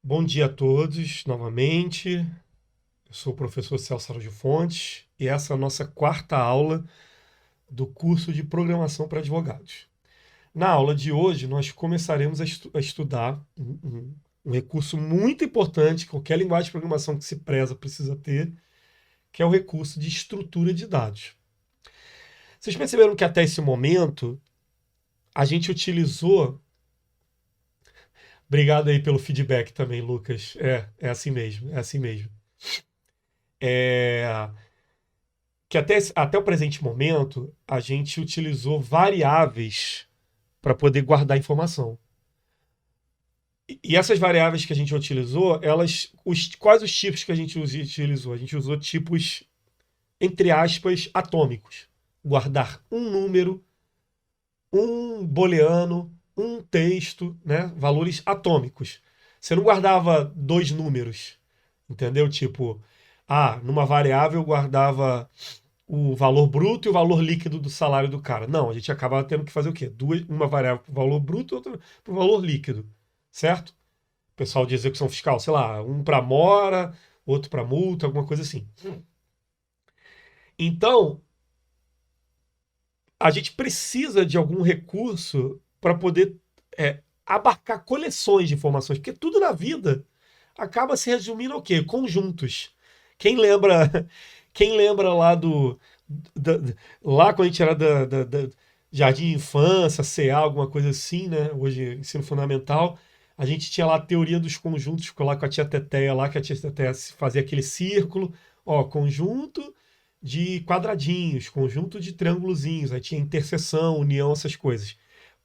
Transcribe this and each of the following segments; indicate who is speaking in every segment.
Speaker 1: Bom dia a todos, novamente. Eu sou o professor Celso Araújo Fontes e essa é a nossa quarta aula do curso de Programação para Advogados. Na aula de hoje, nós começaremos a estudar um recurso muito importante que qualquer linguagem de programação que se preza precisa ter, que é o recurso de estrutura de dados. Vocês perceberam que até esse momento a gente utilizou. Obrigado aí pelo feedback também, Lucas. É assim mesmo, é assim mesmo. É, que até o presente momento a gente utilizou variáveis para poder guardar informação. E essas variáveis que a gente utilizou, quais os tipos que a gente utilizou? A gente usou tipos, entre aspas, atômicos. Guardar um número, um booleano, um texto, né? Valores atômicos. Você não guardava dois números, entendeu? Tipo, numa variável eu guardava o valor bruto e o valor líquido do salário do cara. Não, a gente acaba tendo que fazer o quê? Uma variável para o valor bruto e outra para o valor líquido, certo? O pessoal de execução fiscal, sei lá, um para mora, outro para multa, alguma coisa assim. Então, a gente precisa de algum recurso para poder abarcar coleções de informações, porque tudo na vida acaba se resumindo ao quê? Conjuntos. Quem lembra, quem lembra lá da- lá quando a gente era da Jardim de Infância, CA, alguma coisa assim, né? Hoje ensino fundamental, a gente tinha lá a teoria dos conjuntos, ficou lá com a tia Teteia lá, que a tia Teteia fazia aquele círculo, ó, conjunto de quadradinhos, conjunto de triângulozinhos, aí tinha interseção, união, essas coisas.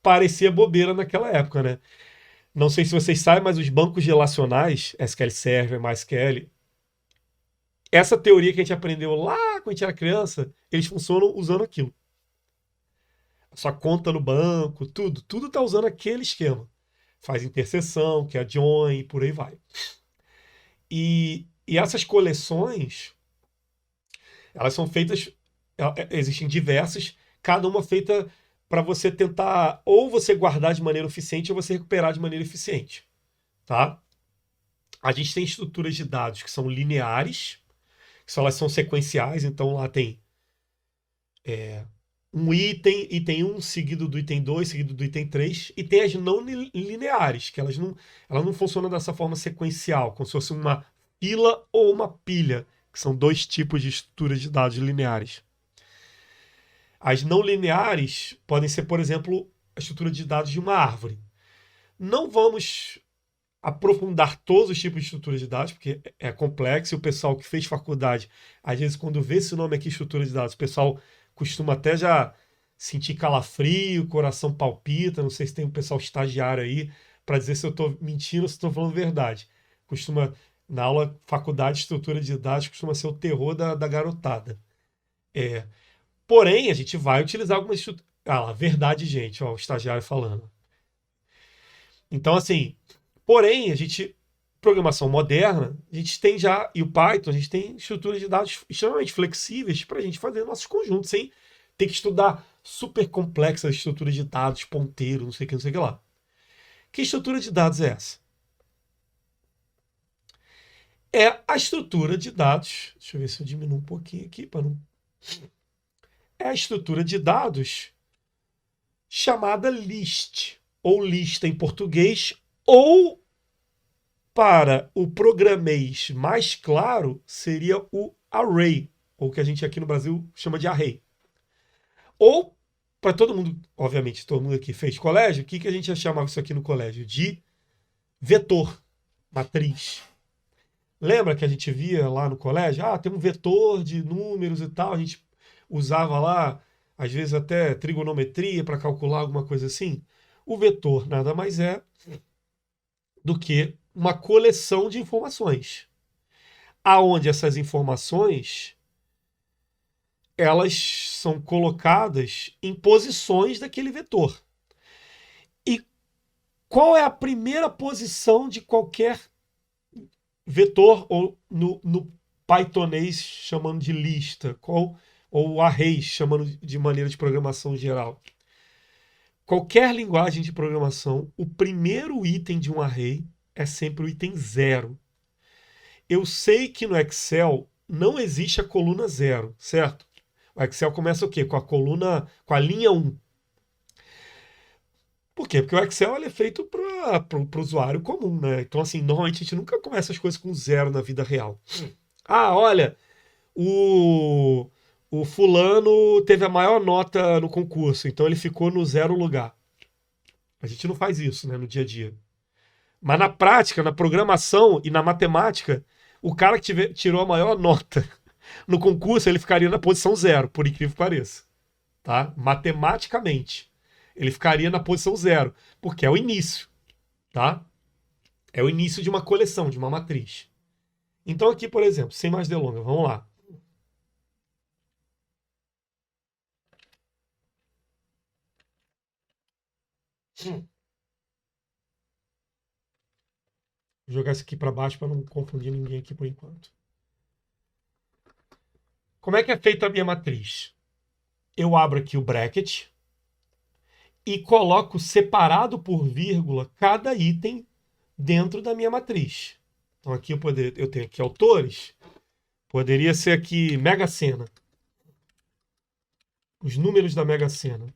Speaker 1: Parecia bobeira naquela época, né? Não sei se vocês sabem, mas os bancos relacionais, SQL Server, MySQL, essa teoria que a gente aprendeu lá quando a gente era criança, eles funcionam usando aquilo. A sua conta no banco, tudo está usando aquele esquema. Faz interseção, que é a join, e por aí vai. E essas coleções, elas são feitas, existem diversas, cada uma feita para você tentar ou você guardar de maneira eficiente ou você recuperar de maneira eficiente, tá? A gente tem estruturas de dados que são lineares, que elas são sequenciais, então lá tem um item um seguido do item 2 seguido do item 3 e tem as não lineares, que elas não funcionam dessa forma sequencial, como se fosse uma fila ou uma pilha, que são dois tipos de estruturas de dados lineares. As não lineares podem ser, por exemplo, a estrutura de dados de uma árvore. Não vamos aprofundar todos os tipos de estruturas de dados, porque é complexo, e o pessoal que fez faculdade, às vezes, quando vê esse nome aqui, estrutura de dados, o pessoal costuma até já sentir calafrio, coração palpita, não sei se tem um pessoal estagiário aí para dizer se eu estou mentindo ou se estou falando verdade. Costuma, na aula, faculdade, estrutura de dados, costuma ser o terror da garotada. É, porém, a gente vai utilizar algumas estruturas. Ah lá, verdade, gente, ó, o estagiário falando. Então, assim, porém, programação moderna, a gente tem já, e o Python, a gente tem estruturas de dados extremamente flexíveis para a gente fazer nossos conjuntos, sem ter que estudar super complexas estruturas de dados, ponteiro, não sei o que, não sei o que lá. Que estrutura de dados é essa? É a estrutura de dados, deixa eu ver se eu diminuo um pouquinho aqui para não. É a estrutura de dados chamada list, ou lista em português, ou para o programês mais claro, seria o array, ou que a gente aqui no Brasil chama de array. Ou, para todo mundo, obviamente, todo mundo aqui fez colégio, o que a gente ia chamar isso aqui no colégio? De vetor, matriz. Lembra que a gente via lá no colégio? Ah, tem um vetor de números e tal. A gente usava lá, às vezes até trigonometria para calcular alguma coisa assim. O vetor nada mais é do que uma coleção de informações, aonde essas informações elas são colocadas em posições daquele vetor. E qual é a primeira posição de qualquer vetor, ou no Pythonês chamando de lista, ou arrays chamando de maneira de programação geral? Qualquer linguagem de programação, o primeiro item de um array é sempre o item 0. Eu sei que no Excel não existe a coluna 0, certo? O Excel começa o quê? Com a linha 1. Por quê? Porque o Excel ele é feito para o usuário comum, né? Então, assim, normalmente a gente nunca começa as coisas com 0 na vida real. Ah, olha, o, o fulano teve a maior nota no concurso, então ele ficou no 0 lugar. A gente não faz isso, né, no dia a dia. Mas na prática, na programação e na matemática, o cara que tirou a maior nota no concurso, ele ficaria na posição 0, por incrível que pareça. Tá? Matematicamente, ele ficaria na posição 0, porque é o início. Tá? É o início de uma coleção, de uma matriz. Então aqui, por exemplo, sem mais delongas, vamos lá. Vou jogar isso aqui para baixo para não confundir ninguém aqui por enquanto. Como é que é feita a minha matriz? Eu abro aqui o bracket e coloco separado por vírgula cada item dentro da minha matriz. Então aqui eu tenho aqui autores, poderia ser aqui Mega Sena. Os números da Mega Sena.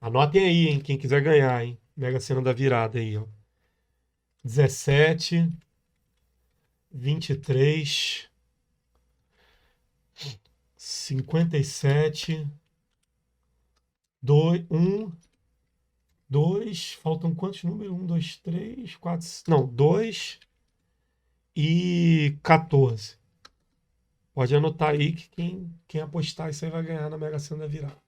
Speaker 1: Anotem aí, hein, quem quiser ganhar, hein? Mega Sena da virada aí, ó. 17, 23, 57, 2, 1, 2, faltam quantos números? 1, 2, 3, 4, não, 2 e 14. Pode anotar aí que quem apostar isso aí vai ganhar na Mega Sena da virada.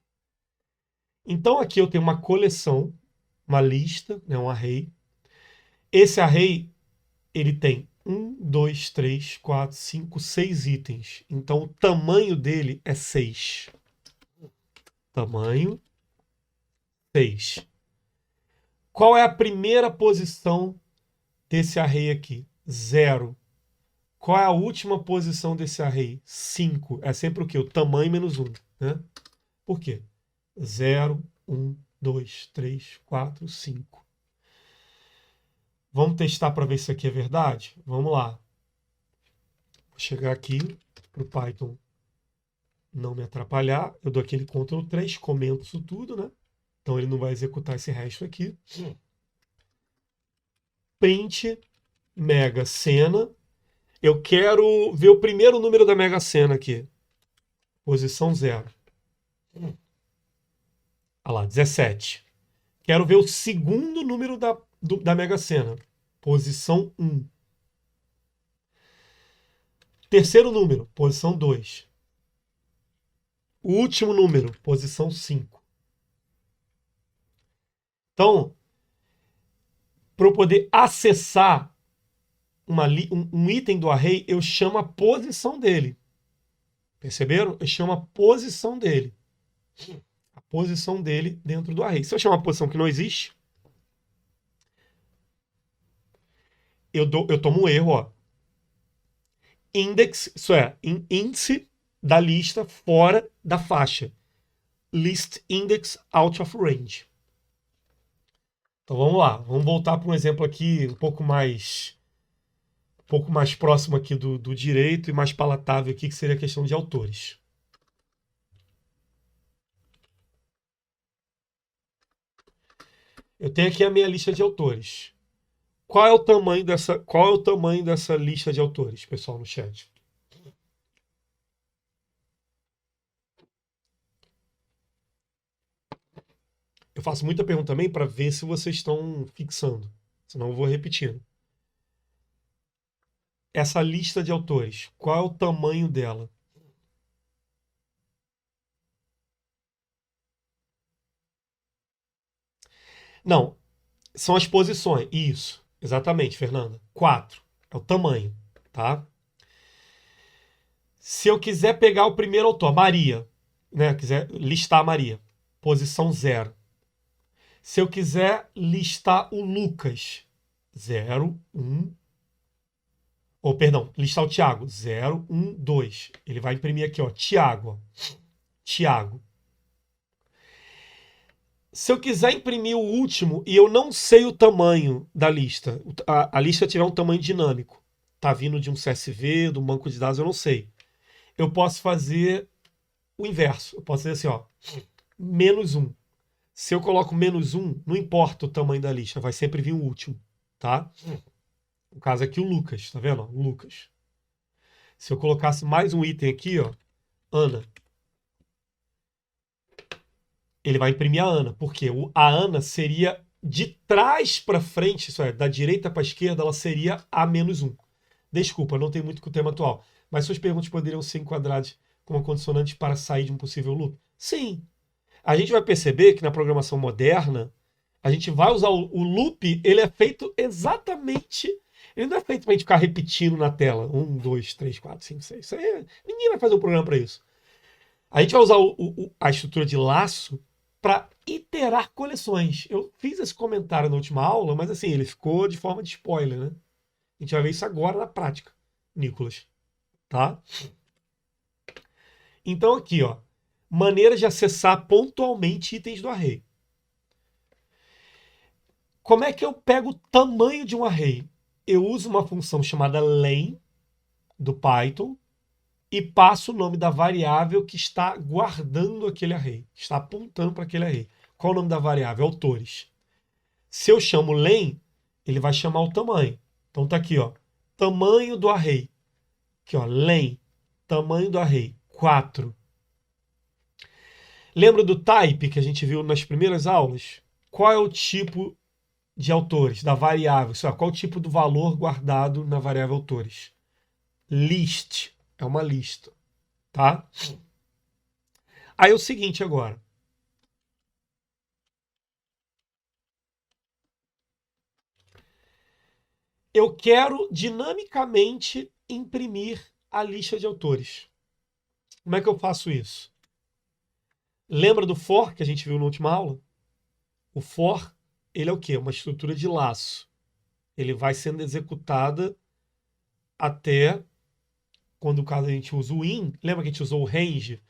Speaker 1: Então aqui eu tenho uma coleção, uma lista, né, um array. Esse array, ele tem 1, 2, 3, 4, 5, 6 itens. Então o tamanho dele é 6. Tamanho 6. Qual é a primeira posição desse array aqui? 0. Qual é a última posição desse array? 5. É sempre o quê? O tamanho menos 1. Né? Por quê? 0, 1, 2, 3, 4, 5. Vamos testar para ver se isso aqui é verdade? Vamos lá. Vou chegar aqui para o Python não me atrapalhar. Eu dou aquele Ctrl 3, comento isso tudo, né? Então ele não vai executar esse resto aqui. Print Mega Sena. Eu quero ver o primeiro número da Mega Sena aqui. Posição 0. Olha lá, 17. Quero ver o segundo número da Mega Sena. Posição 1. Terceiro número, posição 2. O último número, posição 5. Então, para eu poder acessar um item do array, eu chamo a posição dele. Perceberam? Eu chamo a posição dele. A posição dele dentro do array. Se eu chamar uma posição que não existe, eu tomo um erro, ó. Index, isso é, índice da lista fora da faixa. List index out of range. Então vamos lá, vamos voltar para um exemplo aqui um pouco mais próximo aqui do direito e mais palatável aqui, que seria a questão de autores. Eu tenho aqui a minha lista de autores. Qual é o tamanho dessa lista de autores, pessoal, no chat? Eu faço muita pergunta também para ver se vocês estão fixando, senão eu vou repetindo. Essa lista de autores, qual é o tamanho dela? Não, são as posições. Isso, exatamente, Fernanda. 4 é o tamanho, tá? Se eu quiser pegar o primeiro autor, Maria, né? Quiser listar Maria, posição 0. Se eu quiser listar o Lucas, 0, 1. Ou, perdão, listar o Tiago, 0, 1, 2. Ele vai imprimir aqui, ó, Tiago. Tiago. Se eu quiser imprimir o último e eu não sei o tamanho da lista, a lista tiver um tamanho dinâmico, tá vindo de um CSV, de um banco de dados, eu não sei. Eu posso fazer o inverso. Eu posso dizer assim, ó, -1. Se eu coloco -1, não importa o tamanho da lista, vai sempre vir o último, tá? No caso aqui o Lucas, tá vendo? O Lucas. Se eu colocasse mais um item aqui, ó, Ana, ele vai imprimir a Ana, porque a Ana seria de trás para frente, isso é, da direita para a esquerda, ela seria a -1. Desculpa, não tem muito com o tema atual, mas suas perguntas poderiam ser enquadradas como condicionantes para sair de um possível loop? Sim. A gente vai perceber que na programação moderna, a gente vai usar o loop, ele é feito exatamente. Ele não é feito para a gente ficar repetindo na tela. 1, 2, 3, 4, 5, 6. Ninguém vai fazer um programa para isso. A gente vai usar a estrutura de laço para iterar coleções. Eu fiz esse comentário na última aula, mas assim, ele ficou de forma de spoiler, né? A gente vai ver isso agora na prática, Nicolas. Tá? Então aqui, ó. Maneiras de acessar pontualmente itens do array. Como é que eu pego o tamanho de um array? Eu uso uma função chamada len do Python e passo o nome da variável que está guardando aquele array, que está apontando para aquele array. Qual o nome da variável? Autores. Se eu chamo len, ele vai chamar o tamanho. Então tá aqui, ó, tamanho do array. Aqui, ó, len, tamanho do array, 4. Lembra do type que a gente viu nas primeiras aulas? Qual é o tipo de autores, da variável? Isso é, qual o tipo do valor guardado na variável autores? List. É uma lista. Tá? Aí é o seguinte agora. Eu quero dinamicamente imprimir a lista de autores. Como é que eu faço isso? Lembra do for que a gente viu na última aula? O for, ele é o quê? Uma estrutura de laço. Ele vai sendo executada até, quando o caso a gente usa o in, lembra que a gente usou o range?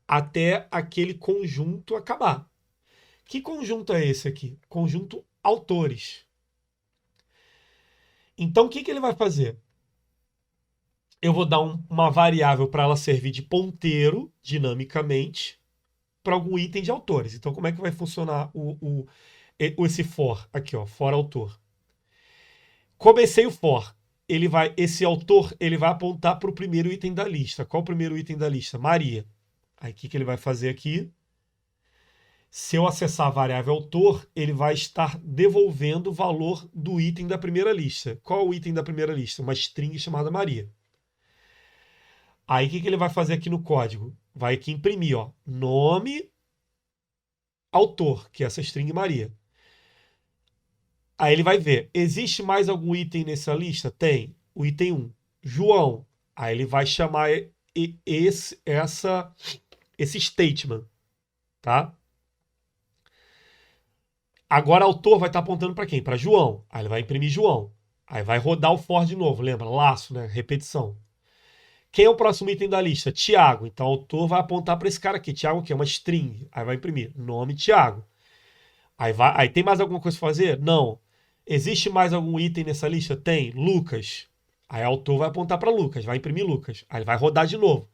Speaker 1: Até aquele conjunto acabar. Que conjunto é esse aqui? Conjunto autores. Então, o que ele vai fazer? Eu vou dar uma variável para ela servir de ponteiro, dinamicamente, para algum item de autores. Então, como é que vai funcionar esse for? Aqui, ó, for autor. Comecei o for. Esse autor ele vai apontar para o primeiro item da lista. Qual o primeiro item da lista? Maria. Aí, o que ele vai fazer aqui? Se eu acessar a variável autor, ele vai estar devolvendo o valor do item da primeira lista. Qual é o item da primeira lista? Uma string chamada Maria. Aí o que ele vai fazer aqui no código? Vai aqui imprimir, ó, nome, autor, que é essa string Maria. Aí ele vai ver, existe mais algum item nessa lista? Tem, o item 1. João. Aí ele vai chamar esse statement, tá? Agora o autor vai estar apontando para quem? Para João. Aí ele vai imprimir João. Aí vai rodar o for de novo, lembra? Laço, né? Repetição. Quem é o próximo item da lista? Tiago. Então o autor vai apontar para esse cara aqui. Tiago, que é uma string. Aí vai imprimir nome Tiago. Aí tem mais alguma coisa para fazer? Não. Existe mais algum item nessa lista? Tem. Lucas. Aí o autor vai apontar para Lucas. Vai imprimir Lucas. Aí ele vai rodar de novo.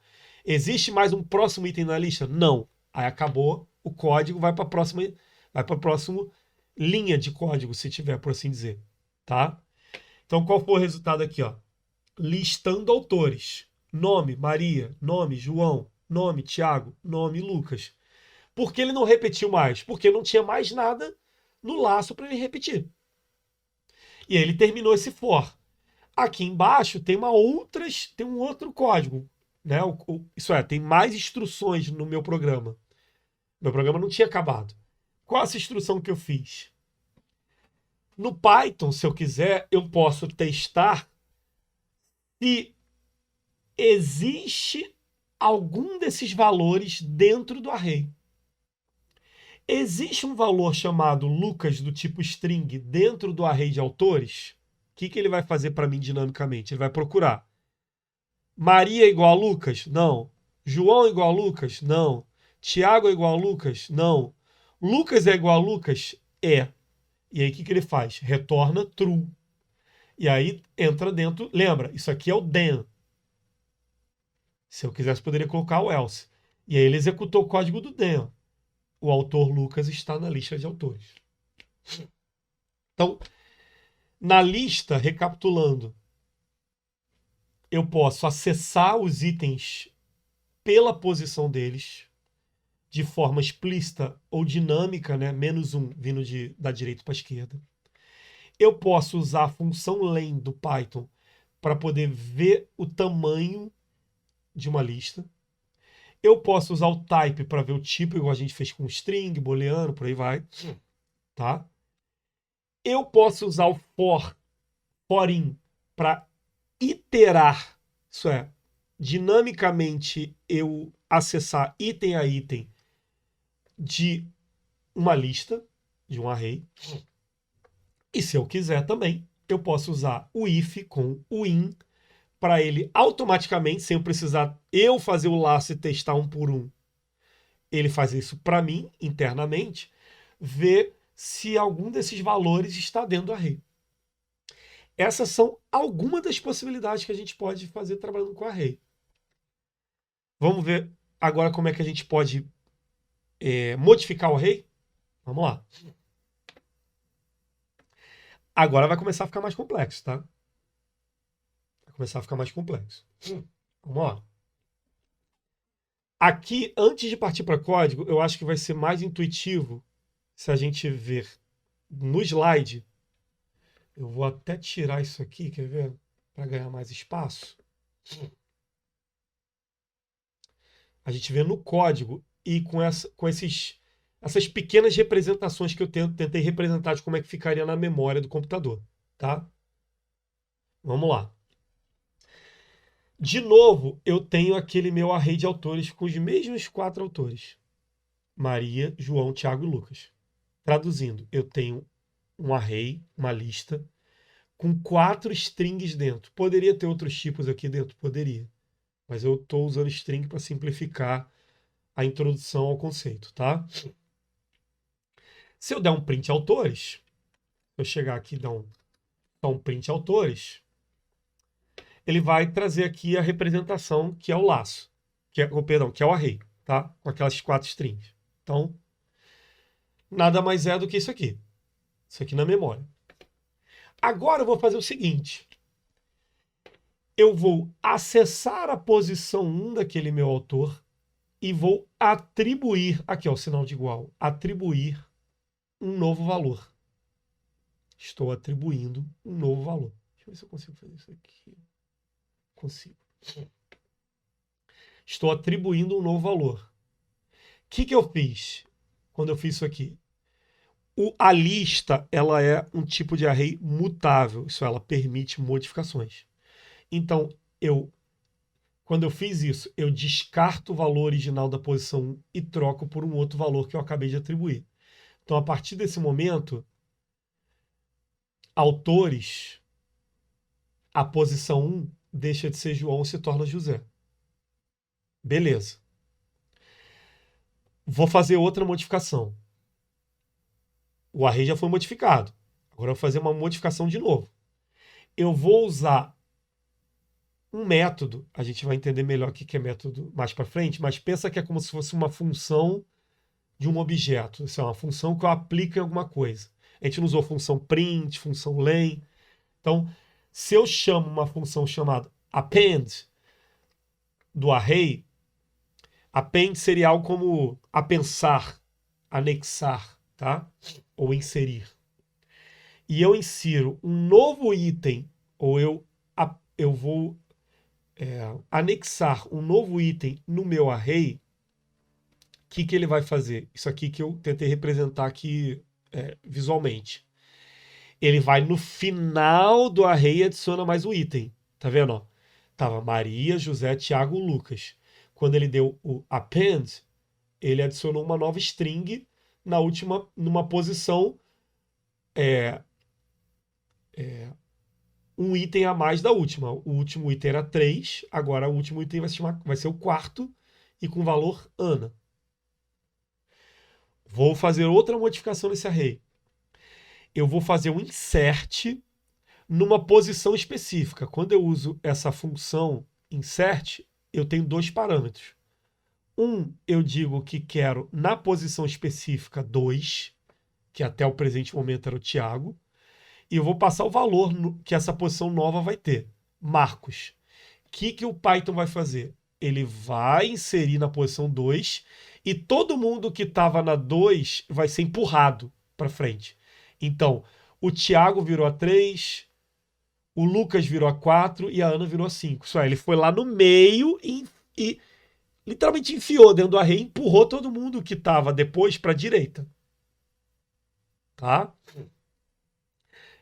Speaker 1: Existe mais um próximo item na lista? Não. Aí acabou o código, vai para a próxima linha de código, se tiver, por assim dizer. Tá? Então qual foi o resultado aqui? Ó? Listando autores. Nome, Maria. Nome, João. Nome, Tiago. Nome, Lucas. Por que ele não repetiu mais? Porque não tinha mais nada no laço para ele repetir. E aí ele terminou esse for. Aqui embaixo tem um outro código. Né? Isso é, tem mais instruções no meu programa. Meu programa não tinha acabado. Qual essa instrução que eu fiz? No Python, se eu quiser, eu posso testar se existe algum desses valores dentro do array. Existe um valor chamado Lucas do tipo string dentro do array de autores? O que ele vai fazer para mim dinamicamente? Ele vai procurar. Maria igual a Lucas? Não. João igual a Lucas? Não. Tiago igual a Lucas? Não. Lucas é igual a Lucas? É. E aí o que ele faz? Retorna true. E aí entra dentro, lembra, isso aqui é o then. Se eu quisesse, poderia colocar o else. E aí ele executou o código do then. O autor Lucas está na lista de autores. Então, na lista, recapitulando, eu posso acessar os itens pela posição deles, de forma explícita ou dinâmica, né? -1 vindo da direita para a esquerda. Eu posso usar a função len do Python para poder ver o tamanho de uma lista. Eu posso usar o type para ver o tipo, igual a gente fez com string, booleano, por aí vai. Tá? Eu posso usar o for-in para iterar, isso é, dinamicamente eu acessar item a item de uma lista, de um array. E se eu quiser também, eu posso usar o if com o in para ele automaticamente, sem eu precisar eu fazer o laço e testar um por um. Ele faz isso para mim, internamente, ver se algum desses valores está dentro do array. Essas são algumas das possibilidades que a gente pode fazer trabalhando com array. Vamos ver agora como é que a gente pode modificar o array? Vamos lá. Agora vai começar a ficar mais complexo, tá? Vai começar a ficar mais complexo. Vamos lá. Aqui, antes de partir para código, eu acho que vai ser mais intuitivo se a gente ver no slide. Eu vou até tirar isso aqui, quer ver? Para ganhar mais espaço. A gente vê no código e com essas pequenas representações que eu tentei representar de como é que ficaria na memória do computador, tá? Vamos lá. De novo, eu tenho aquele meu array de autores com os mesmos 4 autores. Maria, João, Tiago e Lucas. Traduzindo, eu tenho um array, uma lista, com 4 strings dentro. Poderia ter outros tipos aqui dentro? Poderia. Mas eu estou usando string para simplificar a introdução ao conceito, tá? Se eu der um print autores, eu chegar aqui e dar um print autores, ele vai trazer aqui a representação que é o laço, que é o array, tá? Com aquelas 4 strings. Então, nada mais é do que isso aqui. Isso aqui na memória. Agora eu vou fazer o seguinte. Eu vou acessar a posição 1 daquele meu autor e vou atribuir, aqui ó, o sinal de igual, atribuir um novo valor. Estou atribuindo um novo valor. Deixa eu ver se eu consigo fazer isso aqui. Consigo. Estou atribuindo um novo valor. O que eu fiz quando eu fiz isso aqui? A lista, ela é um tipo de array mutável. Isso ela permite modificações. Então, quando eu fiz isso, eu descarto o valor original da posição 1 e troco por um outro valor que eu acabei de atribuir. Então, a partir desse momento, autores, a posição 1 deixa de ser João e se torna José. Beleza. Vou fazer outra modificação. O array já foi modificado. Agora eu vou fazer uma modificação de novo. Eu vou usar um método, a gente vai entender melhor o que é método mais para frente, mas pensa que é como se fosse uma função de um objeto. Isso é uma função que eu aplico em alguma coisa. A gente não usou função print, função len. Então, se eu chamo uma função chamada append do array, append seria algo como apensar, anexar, tá? Ou inserir. E eu insiro um novo item, ou eu vou anexar um novo item no meu array, o que ele vai fazer? Isso aqui que eu tentei representar aqui visualmente. Ele vai no final do array e adiciona mais um item. Tá vendo? Ó? Tava Maria, José, Tiago, Lucas. Quando ele deu o append, ele adicionou uma nova string numa posição um item a mais da última. O último item era 3, agora o último item vai ser o quarto e com valor Ana. Vou fazer outra modificação nesse array. Eu vou fazer um insert numa posição específica. Quando eu uso essa função insert, eu tenho dois parâmetros. Eu digo que quero na posição específica 2, que até o presente momento era o Thiago, e eu vou passar o valor que essa posição nova vai ter. Marcos. O que o Python vai fazer? Ele vai inserir na posição 2 e todo mundo que estava na 2 vai ser empurrado para frente. Então, o Thiago virou a 3, o Lucas virou a 4 e a Ana virou a 5. Isso aí, ele foi lá no meio e literalmente enfiou dentro do array e empurrou todo mundo que estava depois para a direita. Tá?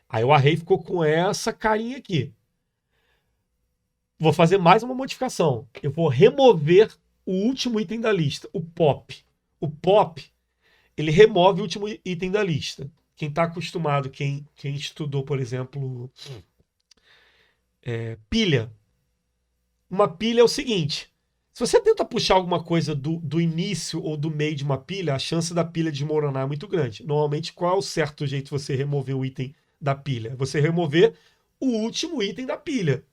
Speaker 1: Aí o array ficou com essa carinha aqui. Vou fazer mais uma modificação. Eu vou remover o último item da lista, o pop. O pop, ele remove o último item da lista. Quem está acostumado, quem estudou, por exemplo, pilha. Uma pilha é o seguinte: se você tenta puxar alguma coisa do início ou do meio de uma pilha, a chance da pilha desmoronar é muito grande. Normalmente, qual é o certo jeito de você remover o item da pilha? Você remover o último item da pilha.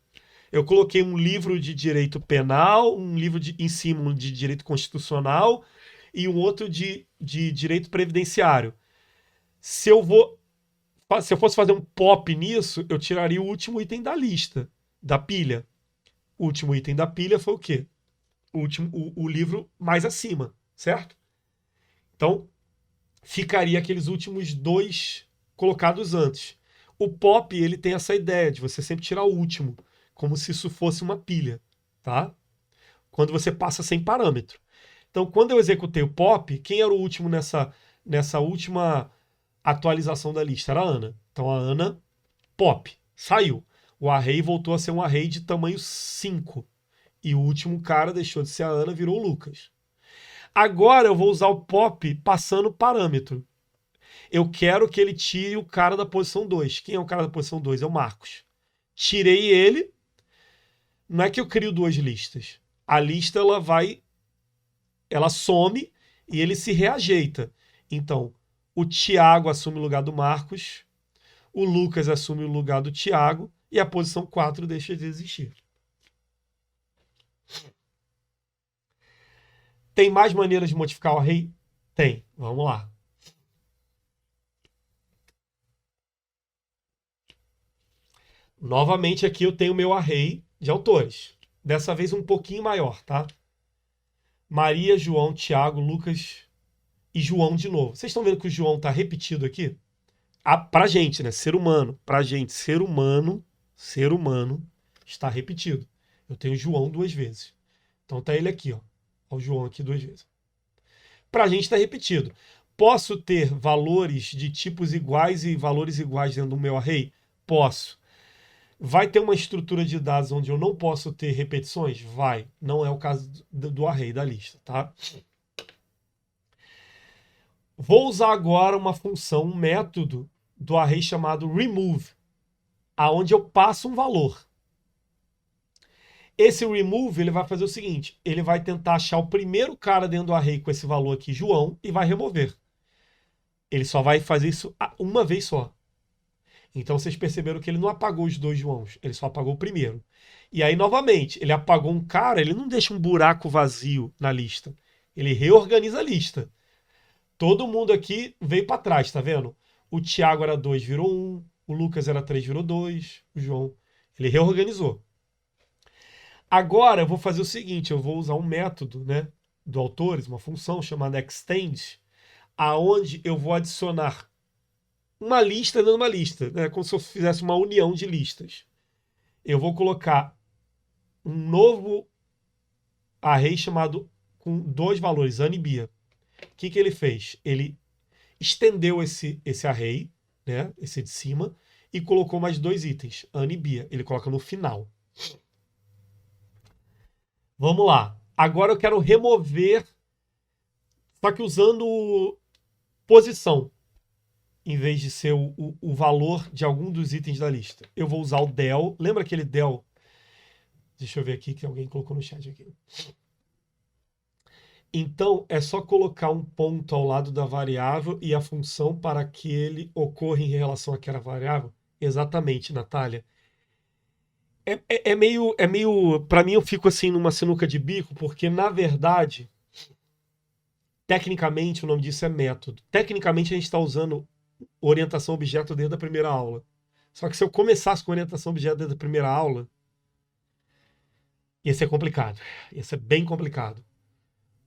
Speaker 1: Eu coloquei um livro de direito penal, um livro em cima de direito constitucional e um outro de direito previdenciário. Se eu fosse fazer um pop nisso, eu tiraria o último item da lista, da pilha. O último item da pilha foi o quê? O livro mais acima, certo? Então, ficaria aqueles últimos dois colocados antes. O pop, ele tem essa ideia de você sempre tirar o último, como se isso fosse uma pilha, tá? Quando você passa sem parâmetro. Então, quando eu executei o pop, quem era o último nessa última atualização da lista? Era a Ana. Então, a Ana, pop, saiu. O array voltou a ser um array de tamanho 5. E o último cara deixou de ser a Ana, virou o Lucas. Agora eu vou usar o pop passando parâmetro. Eu quero que ele tire o cara da posição 2. Quem é o cara da posição 2? É o Marcos. Tirei ele. Não é que eu crio duas listas. A lista ela some e ele se reajeita. Então, o Thiago assume o lugar do Marcos, o Lucas assume o lugar do Thiago e a posição 4 deixa de existir. Tem mais maneiras de modificar o array? Tem. Vamos lá. Novamente aqui eu tenho o meu array de autores. Dessa vez um pouquinho maior, tá? Maria, João, Tiago, Lucas e João de novo. Vocês estão vendo que o João está repetido aqui? Pra gente, né? Ser humano. Pra gente, ser humano está repetido. Eu tenho João 2 vezes. Então tá ele aqui, ó. O João aqui 2 vezes. Pra gente está repetido. Posso ter valores de tipos iguais e valores iguais dentro do meu array? Posso. Vai ter uma estrutura de dados onde eu não posso ter repetições? Vai. Não é o caso do array, da lista, tá? Vou usar agora uma função, um método do array chamado remove, aonde eu passo um valor. Esse remove, ele vai fazer o seguinte, ele vai tentar achar o primeiro cara dentro do array com esse valor aqui, João, e vai remover. Ele só vai fazer isso uma vez só. Então vocês perceberam que ele não apagou os dois Joãos, ele só apagou o primeiro. E aí, novamente, ele apagou um cara, ele não deixa um buraco vazio na lista. Ele reorganiza a lista. Todo mundo aqui veio para trás, tá vendo? O Thiago era 2, virou 1. O Lucas era 3, virou 2. O João, ele reorganizou. Agora eu vou fazer o seguinte, eu vou usar um método, né, do autores, uma função chamada extend, aonde eu vou adicionar uma lista dentro de uma lista, né? Como se eu fizesse uma união de listas. Eu vou colocar um novo array chamado com 2 valores, Ana e Bia. O que ele fez? Ele estendeu esse array, né? Esse de cima, e colocou mais 2 itens, Ana e Bia. Ele coloca no final. Vamos lá. Agora eu quero remover, só que usando posição, em vez de ser o valor de algum dos itens da lista. Eu vou usar o del. Lembra aquele del? Deixa eu ver aqui que alguém colocou no chat aqui. Então, é só colocar um ponto ao lado da variável e a função para que ele ocorra em relação àquela variável? Exatamente, Natália. É meio, para mim eu fico assim numa sinuca de bico, porque na verdade, tecnicamente o nome disso é método. Tecnicamente a gente está usando orientação objeto desde a primeira aula. Só que se eu começasse com orientação objeto desde a primeira aula, ia ser complicado. Ia ser bem complicado.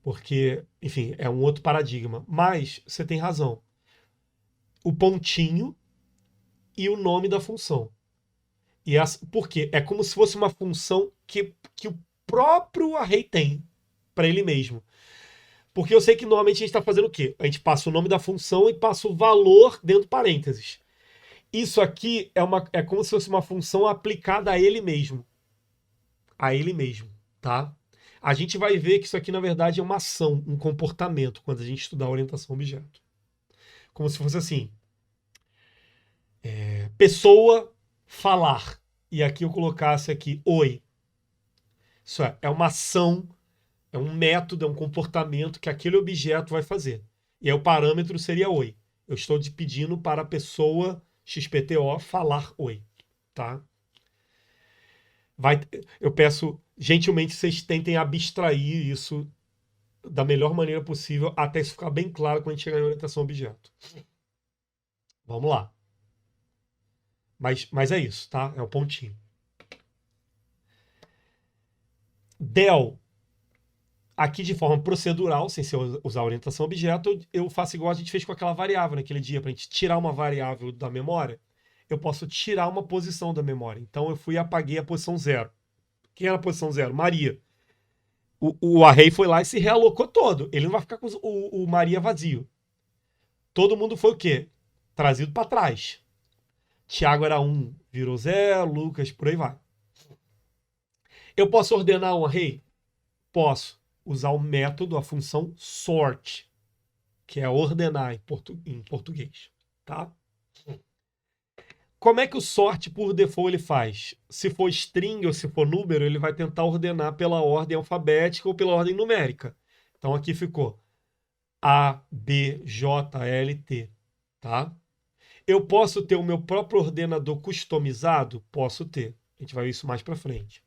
Speaker 1: Porque, enfim, é um outro paradigma. Mas você tem razão. O pontinho e o nome da função. Por quê? É como se fosse uma função que o próprio array tem para ele mesmo. Porque eu sei que normalmente a gente está fazendo o quê? A gente passa o nome da função e passa o valor dentro de parênteses. Isso aqui é como se fosse uma função aplicada a ele mesmo. A ele mesmo, tá? A gente vai ver que isso aqui, na verdade, é uma ação, um comportamento, quando a gente estudar a orientação objeto. Como se fosse assim: pessoa falar. E aqui eu colocasse aqui, oi. Isso é uma ação, é um método, é um comportamento que aquele objeto vai fazer. E aí o parâmetro seria oi. Eu estou te pedindo para a pessoa XPTO falar oi, tá? Eu peço gentilmente vocês tentem abstrair isso da melhor maneira possível até isso ficar bem claro quando a gente chegar em orientação a objeto. Vamos lá. Mas é isso, tá? É o pontinho. Del, aqui de forma procedural, sem ser usar orientação a objeto, eu faço igual a gente fez com aquela variável naquele dia, para a gente tirar uma variável da memória, eu posso tirar uma posição da memória. Então eu fui e apaguei a posição 0. Quem era a posição 0? Maria. O array foi lá e se realocou todo. Ele não vai ficar com o Maria vazio. Todo mundo foi o quê? Trazido para trás. Tiago era 1, virou 0, Lucas, por aí vai. Eu posso ordenar um array? Posso usar o método, a função sort, que é ordenar em português, tá? Como é que o sort por default ele faz? Se for string ou se for número, ele vai tentar ordenar pela ordem alfabética ou pela ordem numérica. Então aqui ficou A, B, J, L, T, tá? Eu posso ter o meu próprio ordenador customizado? Posso ter. A gente vai ver isso mais para frente.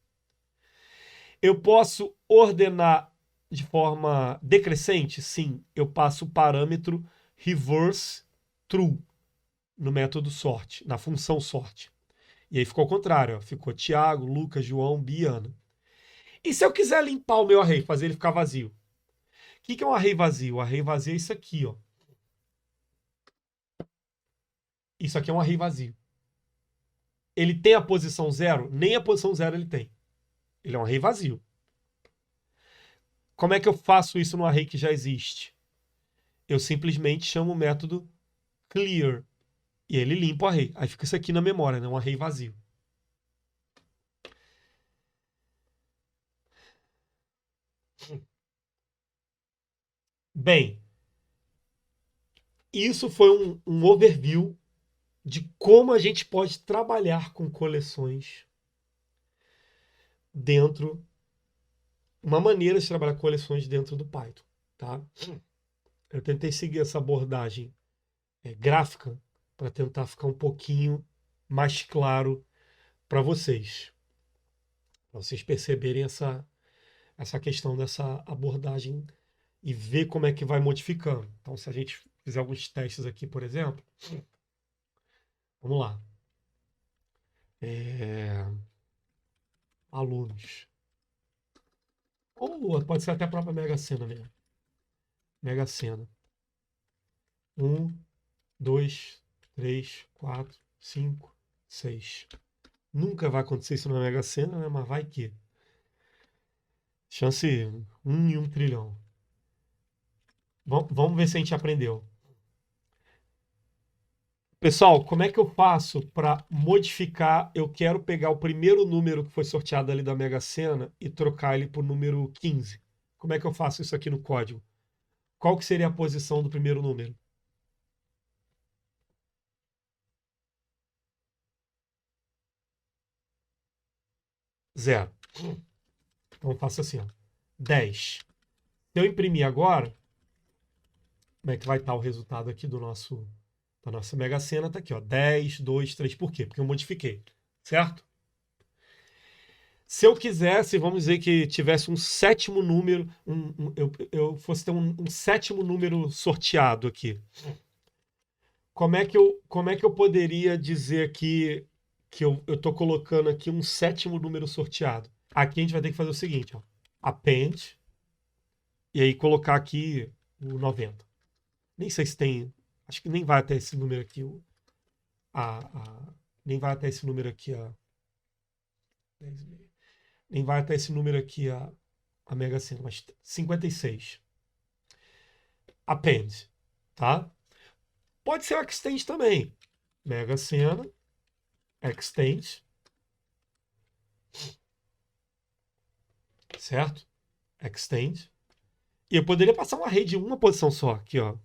Speaker 1: Eu posso ordenar de forma decrescente? Sim. Eu passo o parâmetro reverse true no método sort, na função sort. E aí ficou ao contrário. Ó. Ficou Tiago, Lucas, João, Biana. E se eu quiser limpar o meu array, fazer ele ficar vazio? O que é um array vazio? O array vazio é isso aqui. Ó. Isso aqui é um array vazio. Ele tem a posição 0? Nem a posição 0 ele tem. Ele é um array vazio. Como é que eu faço isso no array que já existe? Eu simplesmente chamo o método clear e ele limpa o array. Aí fica isso aqui na memória, né? Um array vazio. Bem, isso foi um overview de como a gente pode trabalhar com coleções dentro, uma maneira de trabalhar com coleções dentro do Python, tá? Eu tentei seguir essa abordagem gráfica para tentar ficar um pouquinho mais claro para vocês perceberem essa questão dessa abordagem e ver como é que vai modificando. Então, se a gente fizer alguns testes aqui, por exemplo, vamos lá. Alunos. Ou pode ser até a própria Mega Sena mesmo. Mega Sena. 1, 2, 3, 4, 5, 6. Nunca vai acontecer isso na Mega Sena, né? Mas vai que. Chance 1 em 1 trilhão. Vamos ver se a gente aprendeu. Pessoal, como é que eu faço para modificar? Eu quero pegar o primeiro número que foi sorteado ali da Mega Sena e trocar ele por número 15. Como é que eu faço isso aqui no código? Qual que seria a posição do primeiro número? 0. Então eu faço assim, ó. 10, Se eu imprimir agora, como é que vai estar o resultado aqui da nossa Mega Sena? Tá aqui, ó, 10, 2, 3. Por quê? Porque eu modifiquei, certo? Se eu quisesse, vamos dizer que tivesse um sétimo número, eu fosse ter um sétimo número sorteado aqui. Como é que eu poderia dizer aqui que eu estou colocando aqui um sétimo número sorteado? Aqui a gente vai ter que fazer o seguinte, ó, append, e aí colocar aqui o 90. Nem sei se tem, acho que nem vai até esse número aqui, nem vai até esse número aqui, 10,5. Nem vai até esse número aqui a Mega Sena, mas 56. Append, tá? Pode ser o Extend também. Mega Sena, Extend, certo? Extend. E eu poderia passar uma rede de uma posição só, aqui, ó,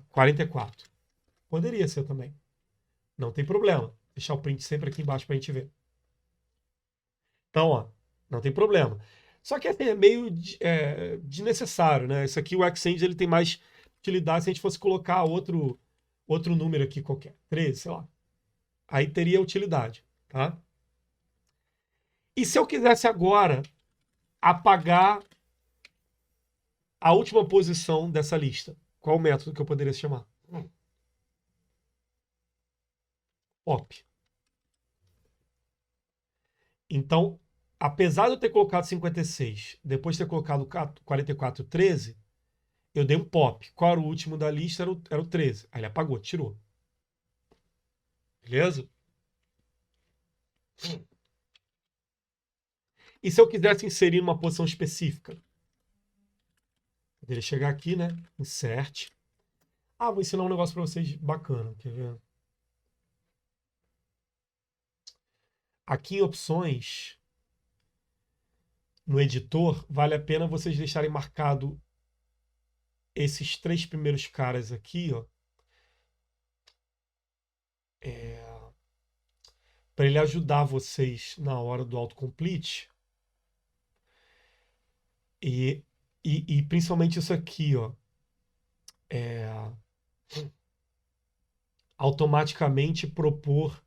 Speaker 1: 44. Poderia ser também. Não tem problema. Deixar o print sempre aqui embaixo para a gente ver. Então, ó, não tem problema. Só que assim, é meio desnecessário, né? Isso aqui, o Extend, ele tem mais utilidade se a gente fosse colocar outro número aqui qualquer. 13, sei lá. Aí teria utilidade, tá? E se eu quisesse agora apagar a última posição dessa lista? Qual o método que eu poderia chamar? Pop. Então, apesar de eu ter colocado 56, depois de ter colocado 44, 13, eu dei um pop. Qual era o último da lista? Era o 13. Aí ele apagou, tirou. Beleza? E se eu quisesse inserir uma posição específica? Poderia chegar aqui, né? Insert. Vou ensinar um negócio para vocês bacana. Quer ver? Aqui em opções, no editor, vale a pena vocês deixarem marcado esses 3 primeiros caras aqui, ó. Para ele ajudar vocês na hora do autocomplete. E principalmente isso aqui, ó. Automaticamente propor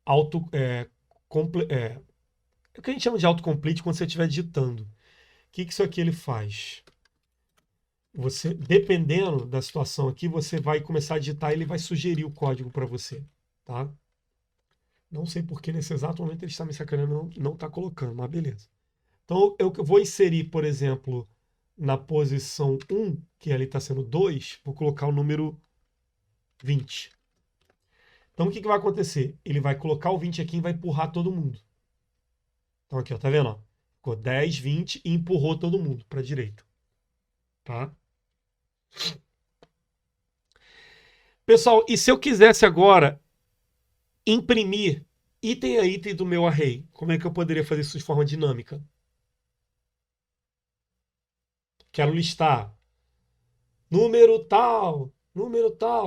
Speaker 1: o que a gente chama de autocomplete quando você estiver digitando. O que isso aqui ele faz? Você, dependendo da situação aqui, você vai começar a digitar e ele vai sugerir o código para você, tá? Não sei por que nesse exato momento ele está me sacaneando, não está colocando, mas beleza. Então eu vou inserir, por exemplo, na posição 1, que ali está sendo 2, vou colocar o número 20. Então o que vai acontecer? Ele vai colocar o 20 aqui e vai empurrar todo mundo. Então aqui, ó, tá vendo? Ó? Ficou 10, 20 e empurrou todo mundo para a direita. Tá? Pessoal, e se eu quisesse agora imprimir item a item do meu array, como é que eu poderia fazer isso de forma dinâmica? Quero listar número tal,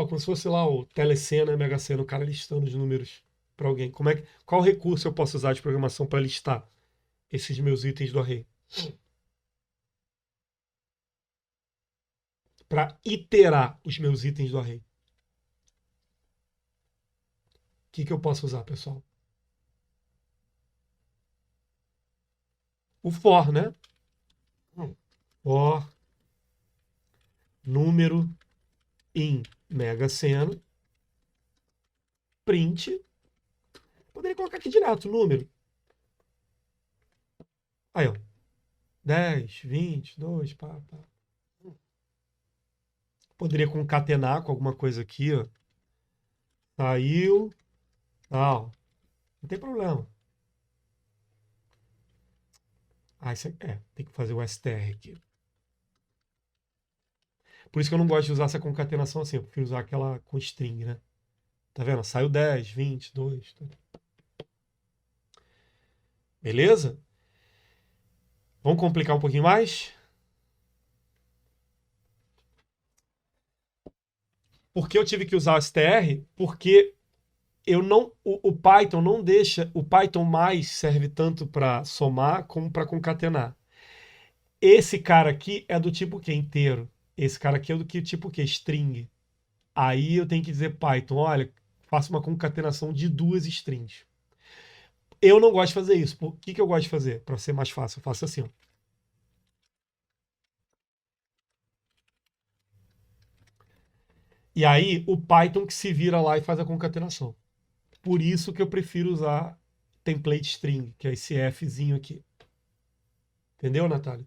Speaker 1: como se fosse lá o Telecena, Mega Sena, o cara listando os números para alguém. Qual recurso eu posso usar de programação para listar esses meus itens do array? Para iterar os meus itens do array. O que eu posso usar, pessoal? O for, né? For número em Mega Sena, print. Poderia colocar aqui direto o número. Aí, ó. 10, 20, 2, pá. Poderia concatenar com alguma coisa aqui, ó. Saiu, tal. Não tem problema. Tem que fazer o str aqui. Por isso que eu não gosto de usar essa concatenação assim. Eu prefiro usar aquela com string, né? Tá vendo? Saiu 10, 20, 2. Tudo. Beleza? Vamos complicar um pouquinho mais? Por que eu tive que usar o str? Porque o Python não deixa, o Python mais serve tanto para somar como para concatenar. Esse cara aqui é do tipo que? Inteiro. Esse cara aqui é do que tipo que? String. Aí eu tenho que dizer Python, olha, faça uma concatenação de duas strings. Eu não gosto de fazer isso. Por que eu gosto de fazer? Para ser mais fácil, eu faço assim. Ó. E aí o Python que se vira lá e faz a concatenação. Por isso que eu prefiro usar template string, que é esse Fzinho aqui. Entendeu, Natália?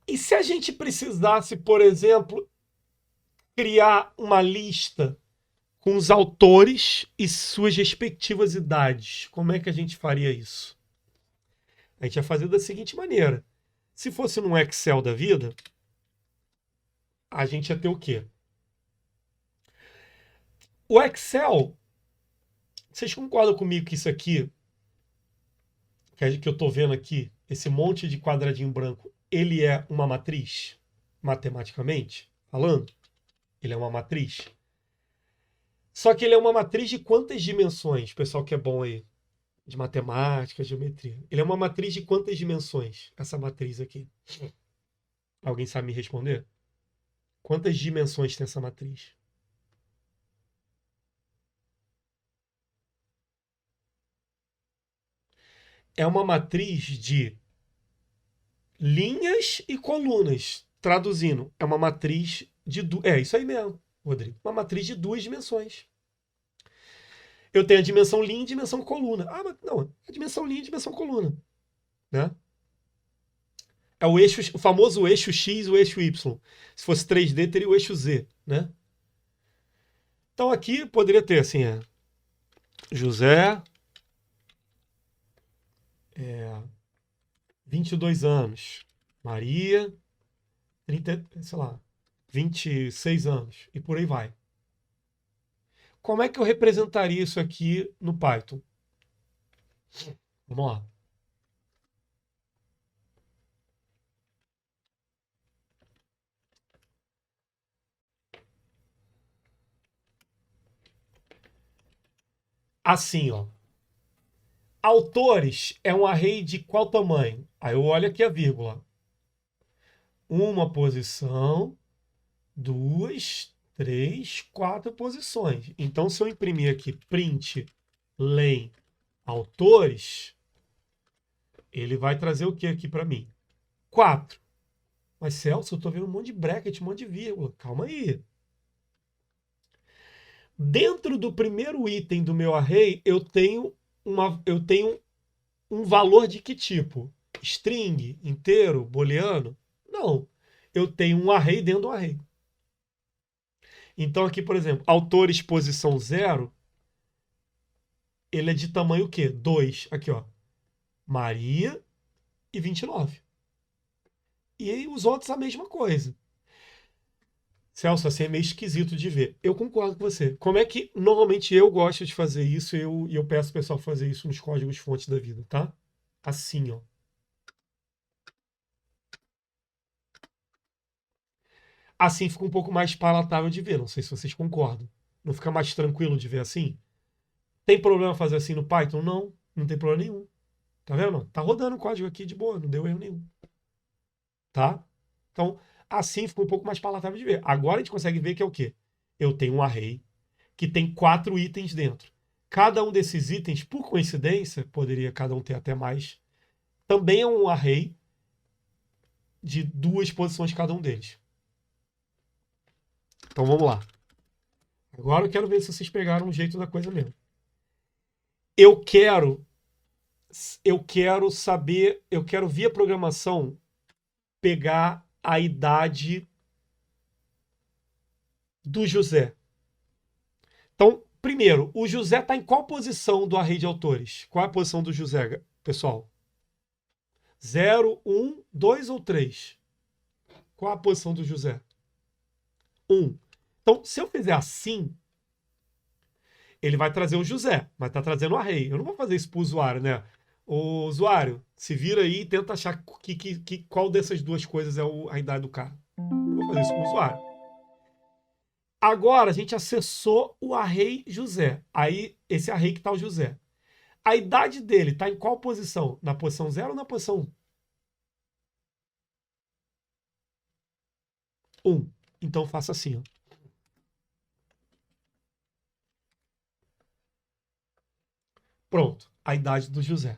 Speaker 1: E se a gente precisasse, por exemplo, criar uma lista com os autores e suas respectivas idades, como é que a gente faria isso? A gente ia fazer da seguinte maneira. Se fosse num Excel da vida, a gente ia ter o quê? O Excel, vocês concordam comigo que isso aqui, que eu estou vendo aqui, esse monte de quadradinho branco, ele é uma matriz, matematicamente falando? Ele é uma matriz. Só que ele é uma matriz de quantas dimensões, pessoal que é bom aí? De matemática, geometria. Ele é uma matriz de quantas dimensões, essa matriz aqui? Alguém sabe me responder? Quantas dimensões tem essa matriz? É uma matriz de linhas e colunas. Traduzindo, é uma matriz de... É isso aí mesmo, Rodrigo. Uma matriz de duas dimensões. Eu tenho a dimensão linha e dimensão coluna. Ah, mas não, a dimensão linha e dimensão coluna. Né? É o eixo, o famoso eixo X, o eixo Y. Se fosse 3D, teria o eixo Z, né? Então aqui poderia ter assim, José, 22 anos. Maria, 30, sei lá, 26 anos. E por aí vai. Como é que eu representaria isso aqui no Python? Vamos lá. Assim, ó. Autores é um array de qual tamanho? Aí eu olho aqui a vírgula. Uma posição, duas, três, quatro posições. Então, se eu imprimir aqui print len autores, ele vai trazer o que aqui para mim? 4. Mas, Celso, eu estou vendo um monte de bracket, um monte de vírgula. Calma aí. Dentro do primeiro item do meu array, eu tenho um valor de que tipo? String, inteiro, booleano? Não. Eu tenho um array dentro do array. Então aqui, por exemplo, autores posição 0, ele é de tamanho o quê? 2. Aqui, ó. Maria e 29. E aí os outros a mesma coisa. Celso, assim é meio esquisito de ver. Eu concordo com você. Como é que normalmente eu gosto de fazer isso e eu peço o pessoal fazer isso nos códigos fontes da vida, tá? Assim, ó. Assim fica um pouco mais palatável de ver. Não sei se vocês concordam. Não fica mais tranquilo de ver assim? Tem problema fazer assim no Python? Não, não tem problema nenhum. Tá vendo? Tá rodando o código aqui de boa, não deu erro nenhum. Tá? Então, assim fica um pouco mais palatável de ver. Agora a gente consegue ver que é o quê? Eu tenho um array que tem 4 itens dentro. Cada um desses itens, por coincidência, poderia cada um ter até mais, também é um array de 2 posições cada um deles. Então vamos lá. Agora eu quero ver se vocês pegaram um jeito da coisa mesmo. Eu quero saber, eu quero via programação pegar a idade do José. Então, primeiro, o José está em qual posição do array de autores? Qual é a posição do José, pessoal? 0, 1, 2 ou 3? Qual a posição do José? 1. Então, se eu fizer assim, ele vai trazer o José, vai estar trazendo o array. Eu não vou fazer isso para o usuário, né? O usuário, se vira aí e tenta achar qual dessas duas coisas é a idade do cara. Eu vou fazer isso para o usuário. Agora a gente acessou o array José. Aí, esse array que está o José. A idade dele está em qual posição? Na posição 0 ou na posição 1? 1. Então faça assim, ó. Pronto, a idade do José.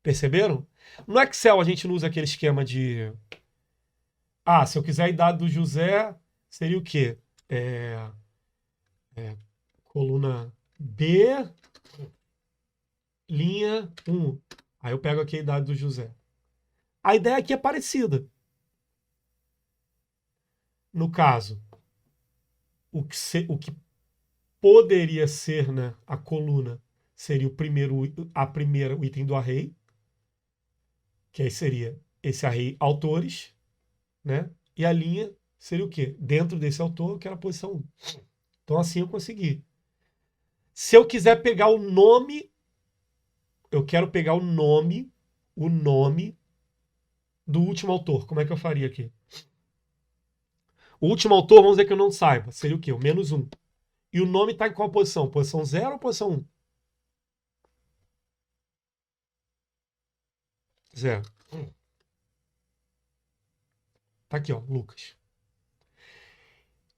Speaker 1: Perceberam? No Excel a gente não usa aquele esquema de... Ah, se eu quiser a idade do José, seria o quê? Coluna B, linha 1. Aí eu pego aqui a idade do José. A ideia aqui é parecida. No caso, o que poderia ser, né, a coluna seria o item do array, que aí seria esse array autores, né? E a linha seria o quê? Dentro desse autor, que era a posição 1. Então assim eu consegui. Se eu quiser pegar o nome, eu quero pegar o nome do último autor. Como é que eu faria aqui? O último autor, vamos dizer que eu não saiba. Seria o quê? O -1. E o nome está em qual posição? Posição 0 ou posição 1? 0. Tá aqui, ó, Lucas.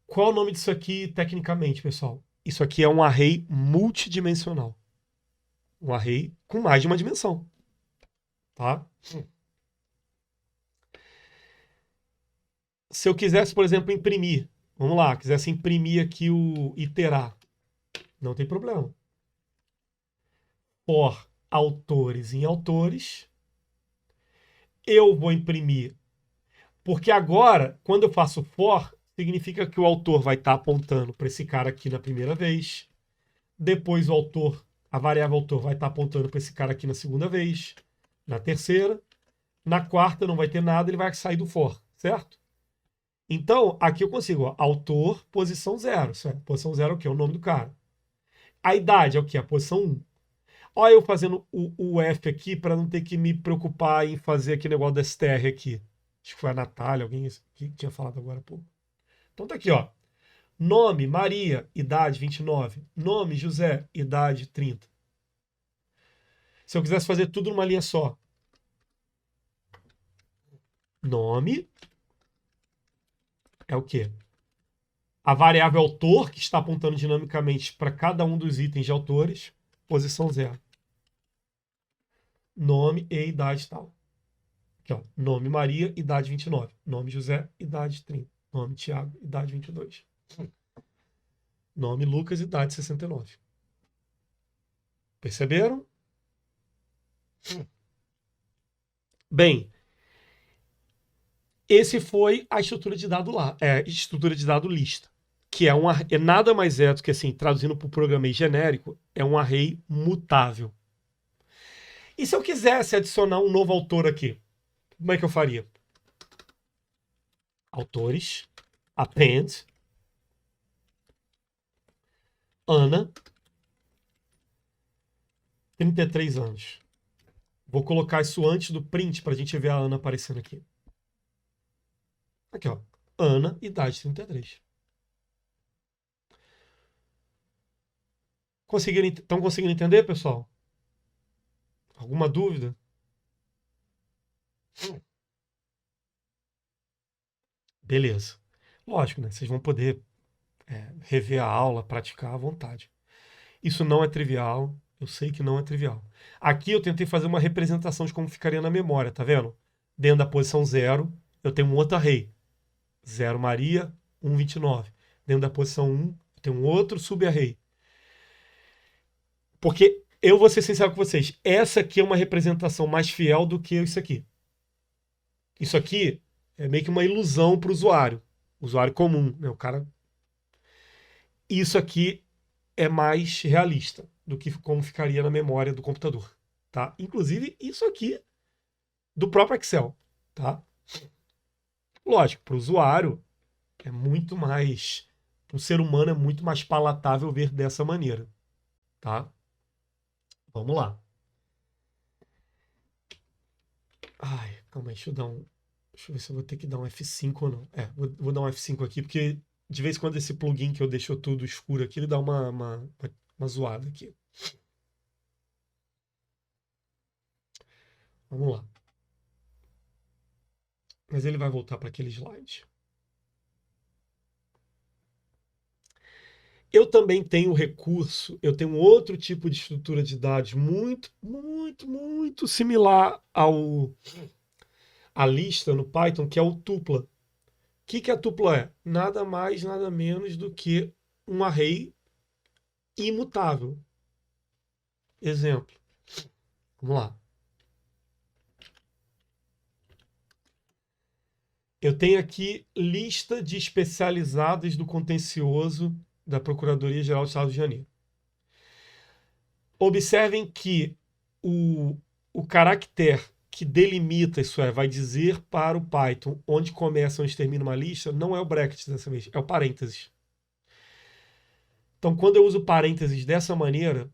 Speaker 1: Qual é o nome disso aqui tecnicamente, pessoal? Isso aqui é um array multidimensional. Um array com mais de uma dimensão. Tá? Se eu quisesse, por exemplo, imprimir, vamos lá, quisesse imprimir aqui o iterar, não tem problema. For autores em autores, eu vou imprimir, porque agora, quando eu faço for, significa que o autor vai estar apontando para esse cara aqui na primeira vez, depois o autor, a variável autor vai estar apontando para esse cara aqui na segunda vez, na terceira, na quarta não vai ter nada, ele vai sair do for, certo? Então, aqui eu consigo, ó, autor, posição 0. Posição 0 é o quê? É o nome do cara. A idade é o quê? A posição 1. Olha eu fazendo o F aqui para não ter que me preocupar em fazer aquele negócio da STR aqui. Acho que foi a Natália, alguém que tinha falado agora há pouco. Então tá aqui, ó. Nome, Maria, idade 29. Nome, José, idade 30. Se eu quisesse fazer tudo numa linha só. Nome é o quê? A variável autor, que está apontando dinamicamente para cada um dos itens de autores, posição 0. Nome e idade tal. Aqui, ó. Nome Maria, idade 29. Nome José, idade 30. Nome Tiago, idade 22. Nome Lucas, idade 69. Perceberam? Bem, esse foi a estrutura de dado lá, estrutura de dado lista, que é nada mais do que assim, traduzindo para o programei genérico, é um array mutável. E se eu quisesse adicionar um novo autor aqui, como é que eu faria? Autores, append, Ana, 33 anos. Vou colocar isso antes do print para a gente ver a Ana aparecendo aqui. Aqui, ó. Ana, idade 33. Estão conseguindo entender, pessoal? Alguma dúvida? Beleza. Lógico, né? Vocês vão poder rever a aula, praticar à vontade. Isso não é trivial. Eu sei que não é trivial. Aqui eu tentei fazer uma representação de como ficaria na memória, tá vendo? Dentro da posição 0, eu tenho um outro array. 0 Maria, 1, 29. Dentro da posição 1, eu tenho um outro sub-array. Porque eu vou ser sincero com vocês, essa aqui é uma representação mais fiel do que isso aqui. Isso aqui é meio que uma ilusão para o usuário comum, né? O cara. Isso aqui é mais realista do que como ficaria na memória do computador, tá? Inclusive isso aqui do próprio Excel, tá? Lógico, para o usuário é muito mais, para o ser humano é muito mais palatável ver dessa maneira, tá? Vamos lá. Ai, calma aí, deixa eu dar um Deixa eu ver se eu vou ter que dar um F5 ou não. Vou dar um F5 aqui, porque de vez em quando esse plugin que eu deixo tudo escuro aqui, ele dá uma zoada aqui. Vamos lá. Mas ele vai voltar para aquele slide. Eu também tenho recurso, eu tenho outro tipo de estrutura de dados muito similar à lista no Python, que é o tupla. O que a tupla é? Nada mais, nada menos do que um array imutável. Exemplo. Vamos lá. Eu tenho aqui lista de especializadas do contencioso da Procuradoria-Geral do Estado do Rio de Janeiro. Observem que o caractere que delimita, isso é, vai dizer para o Python onde começa e onde termina uma lista, não é o bracket dessa vez, é o parênteses. Então, quando eu uso parênteses dessa maneira,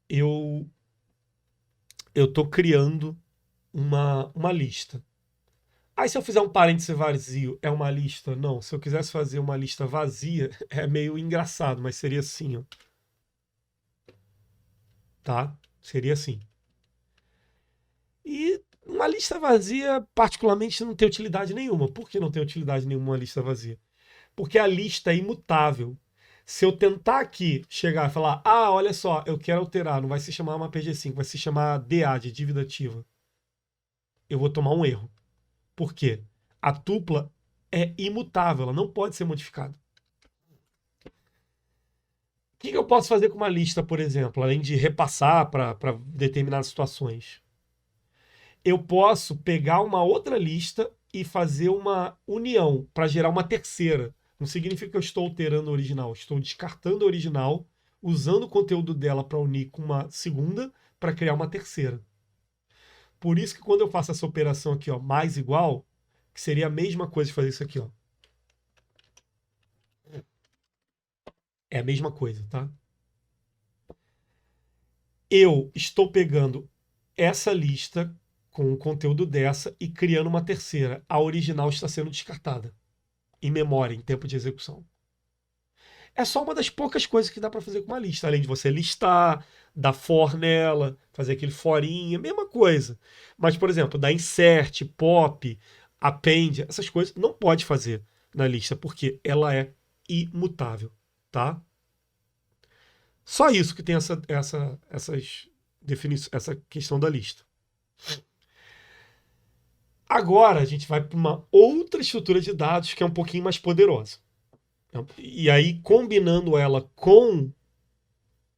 Speaker 1: eu estou criando uma lista. Aí, se eu fizer um parêntese vazio, é uma lista? Não. Se eu quisesse fazer uma lista vazia, é meio engraçado, mas seria assim, ó. Tá? Seria assim. E uma lista vazia, particularmente, não tem utilidade nenhuma. Por que não tem utilidade nenhuma uma lista vazia? Porque a lista é imutável. Se eu tentar aqui chegar e falar, olha só, eu quero alterar, não vai se chamar uma PG5, vai se chamar DA, de dívida ativa, eu vou tomar um erro. Por quê? A tupla é imutável, ela não pode ser modificada. O que eu posso fazer com uma lista, por exemplo, além de repassar para determinadas situações? Eu posso pegar uma outra lista e fazer uma união para gerar uma terceira. Não significa que eu estou alterando a original, estou descartando a original, usando o conteúdo dela para unir com uma segunda para criar uma terceira. Por isso que quando eu faço essa operação aqui, ó, mais igual, que seria a mesma coisa de fazer isso aqui, ó. É a mesma coisa, tá? Eu estou pegando essa lista com o conteúdo dessa e criando uma terceira. A original está sendo descartada em memória, em tempo de execução. É só uma das poucas coisas que dá para fazer com uma lista, além de você listar, dar for nela, fazer aquele forinha, mesma coisa. Mas, por exemplo, dar insert, pop, append, essas coisas não pode fazer na lista, porque ela é imutável, tá? Só isso que tem essas definições, essa questão da lista. Agora a gente vai para uma outra estrutura de dados que é um pouquinho mais poderosa. E aí, combinando ela com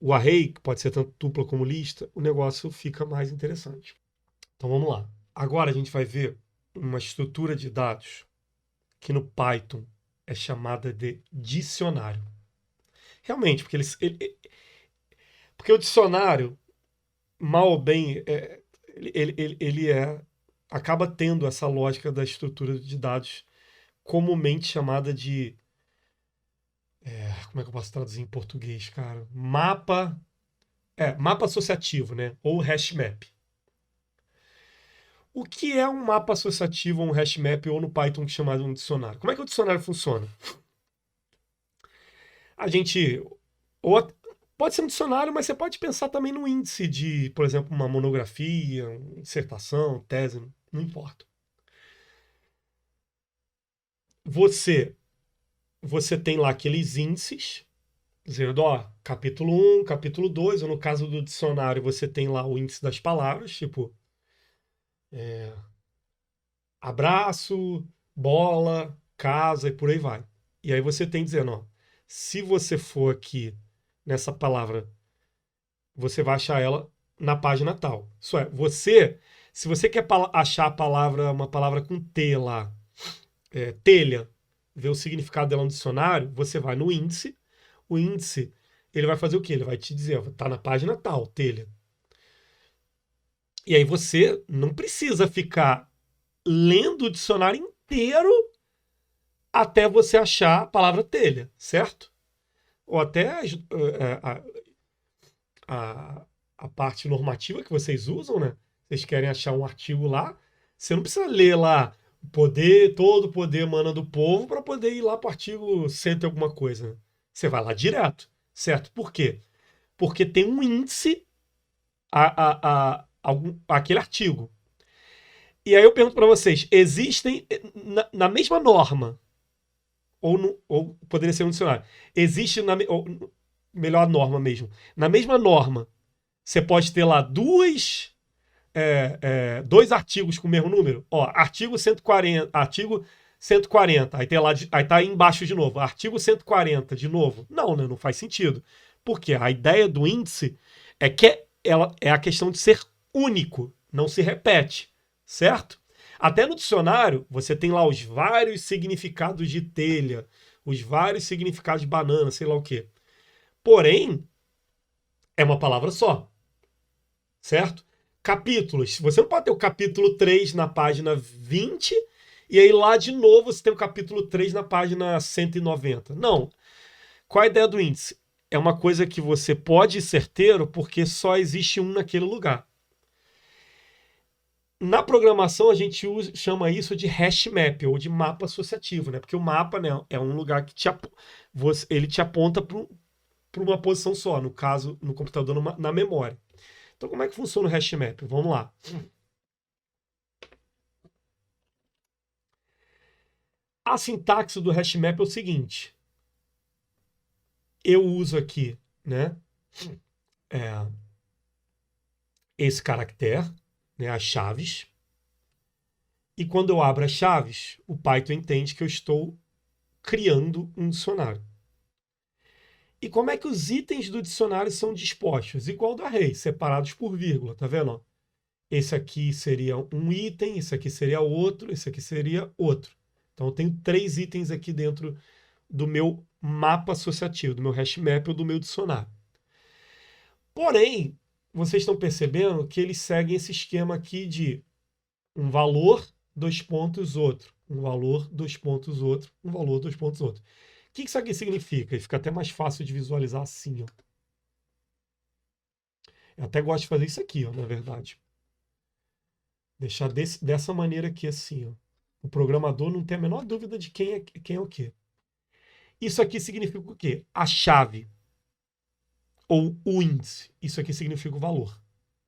Speaker 1: o array, que pode ser tanto dupla como lista, o negócio fica mais interessante. Então vamos lá. Agora a gente vai ver uma estrutura de dados que no Python é chamada de dicionário. Realmente, porque o dicionário, mal ou bem, ele acaba tendo essa lógica da estrutura de dados comumente chamada de. Como é que eu posso traduzir em português, cara? Mapa associativo, né? Ou hash map. O que é um mapa associativo ou um hash map ou no Python chamado um dicionário? Como é que o dicionário funciona? A gente pode ser um dicionário, mas você pode pensar também no índice de, por exemplo, uma monografia, uma dissertação, tese, não importa. Você tem lá aqueles índices, dizendo, ó, capítulo 1, capítulo 2, ou no caso do dicionário, você tem lá o índice das palavras, tipo abraço, bola, casa e por aí vai. E aí você tem dizendo, ó, se você for aqui nessa palavra, você vai achar ela na página tal. Isso é, se você quer achar a palavra, uma palavra com T lá, telha, ver o significado dela no dicionário, você vai no índice. O índice, ele vai fazer o quê? Ele vai te dizer, ó, tá na página tal, telha. E aí você não precisa ficar lendo o dicionário inteiro até você achar a palavra telha, certo? Ou até a parte normativa que vocês usam, né? Vocês querem achar um artigo lá, você não precisa ler lá todo poder emana do povo para poder ir lá para o artigo 100 e alguma coisa. Né? Você vai lá direto, certo? Por quê? Porque tem um índice aquele artigo. E aí eu pergunto para vocês, existem na mesma norma, ou poderia ser um dicionário, existe melhor a norma mesmo, na mesma norma, você pode ter lá dois artigos com o mesmo número. Ó, artigo 140, aí tem lá, aí tá aí embaixo de novo, artigo 140 de novo. Não, né? Não faz sentido. Porque a ideia do índice é que ela é a questão de ser único, não se repete, certo? Até no dicionário, você tem lá os vários significados de telha, os vários significados de banana, sei lá o quê. Porém, é uma palavra só, certo? Capítulos. Você não pode ter o capítulo 3 na página 20 e aí lá de novo você tem o capítulo 3 na página 190. Não. Qual a ideia do índice? É uma coisa que você pode ir certeiro porque só existe um naquele lugar. Na programação, a gente chama isso de hash map ou de mapa associativo, né? Porque o mapa, né, é um lugar que ele te aponta para uma posição só, no caso, no computador, na memória. Então, como é que funciona o hash map? Vamos lá. A sintaxe do hash map é o seguinte. Eu uso aqui, né, é, esse caractere, né, as chaves. E quando eu abro as chaves, o Python entende que eu estou criando um dicionário. E como é que os itens do dicionário são dispostos? Igual do array, separados por vírgula, tá vendo? Esse aqui seria um item, esse aqui seria outro, esse aqui seria outro. Então eu tenho 3 itens aqui dentro do meu mapa associativo, do meu hash map ou do meu dicionário. Porém, vocês estão percebendo que eles seguem esse esquema aqui de um valor, 2 pontos, outro. Um valor, 2 pontos, outro. Um valor, 2 pontos, outro. O que isso aqui significa? E fica até mais fácil de visualizar assim, ó. Eu até gosto de fazer isso aqui, ó, na verdade. Deixar dessa maneira aqui, assim, ó. O programador não tem a menor dúvida de quem é o quê. Isso aqui significa o quê? A chave. Ou o índice. Isso aqui significa o valor.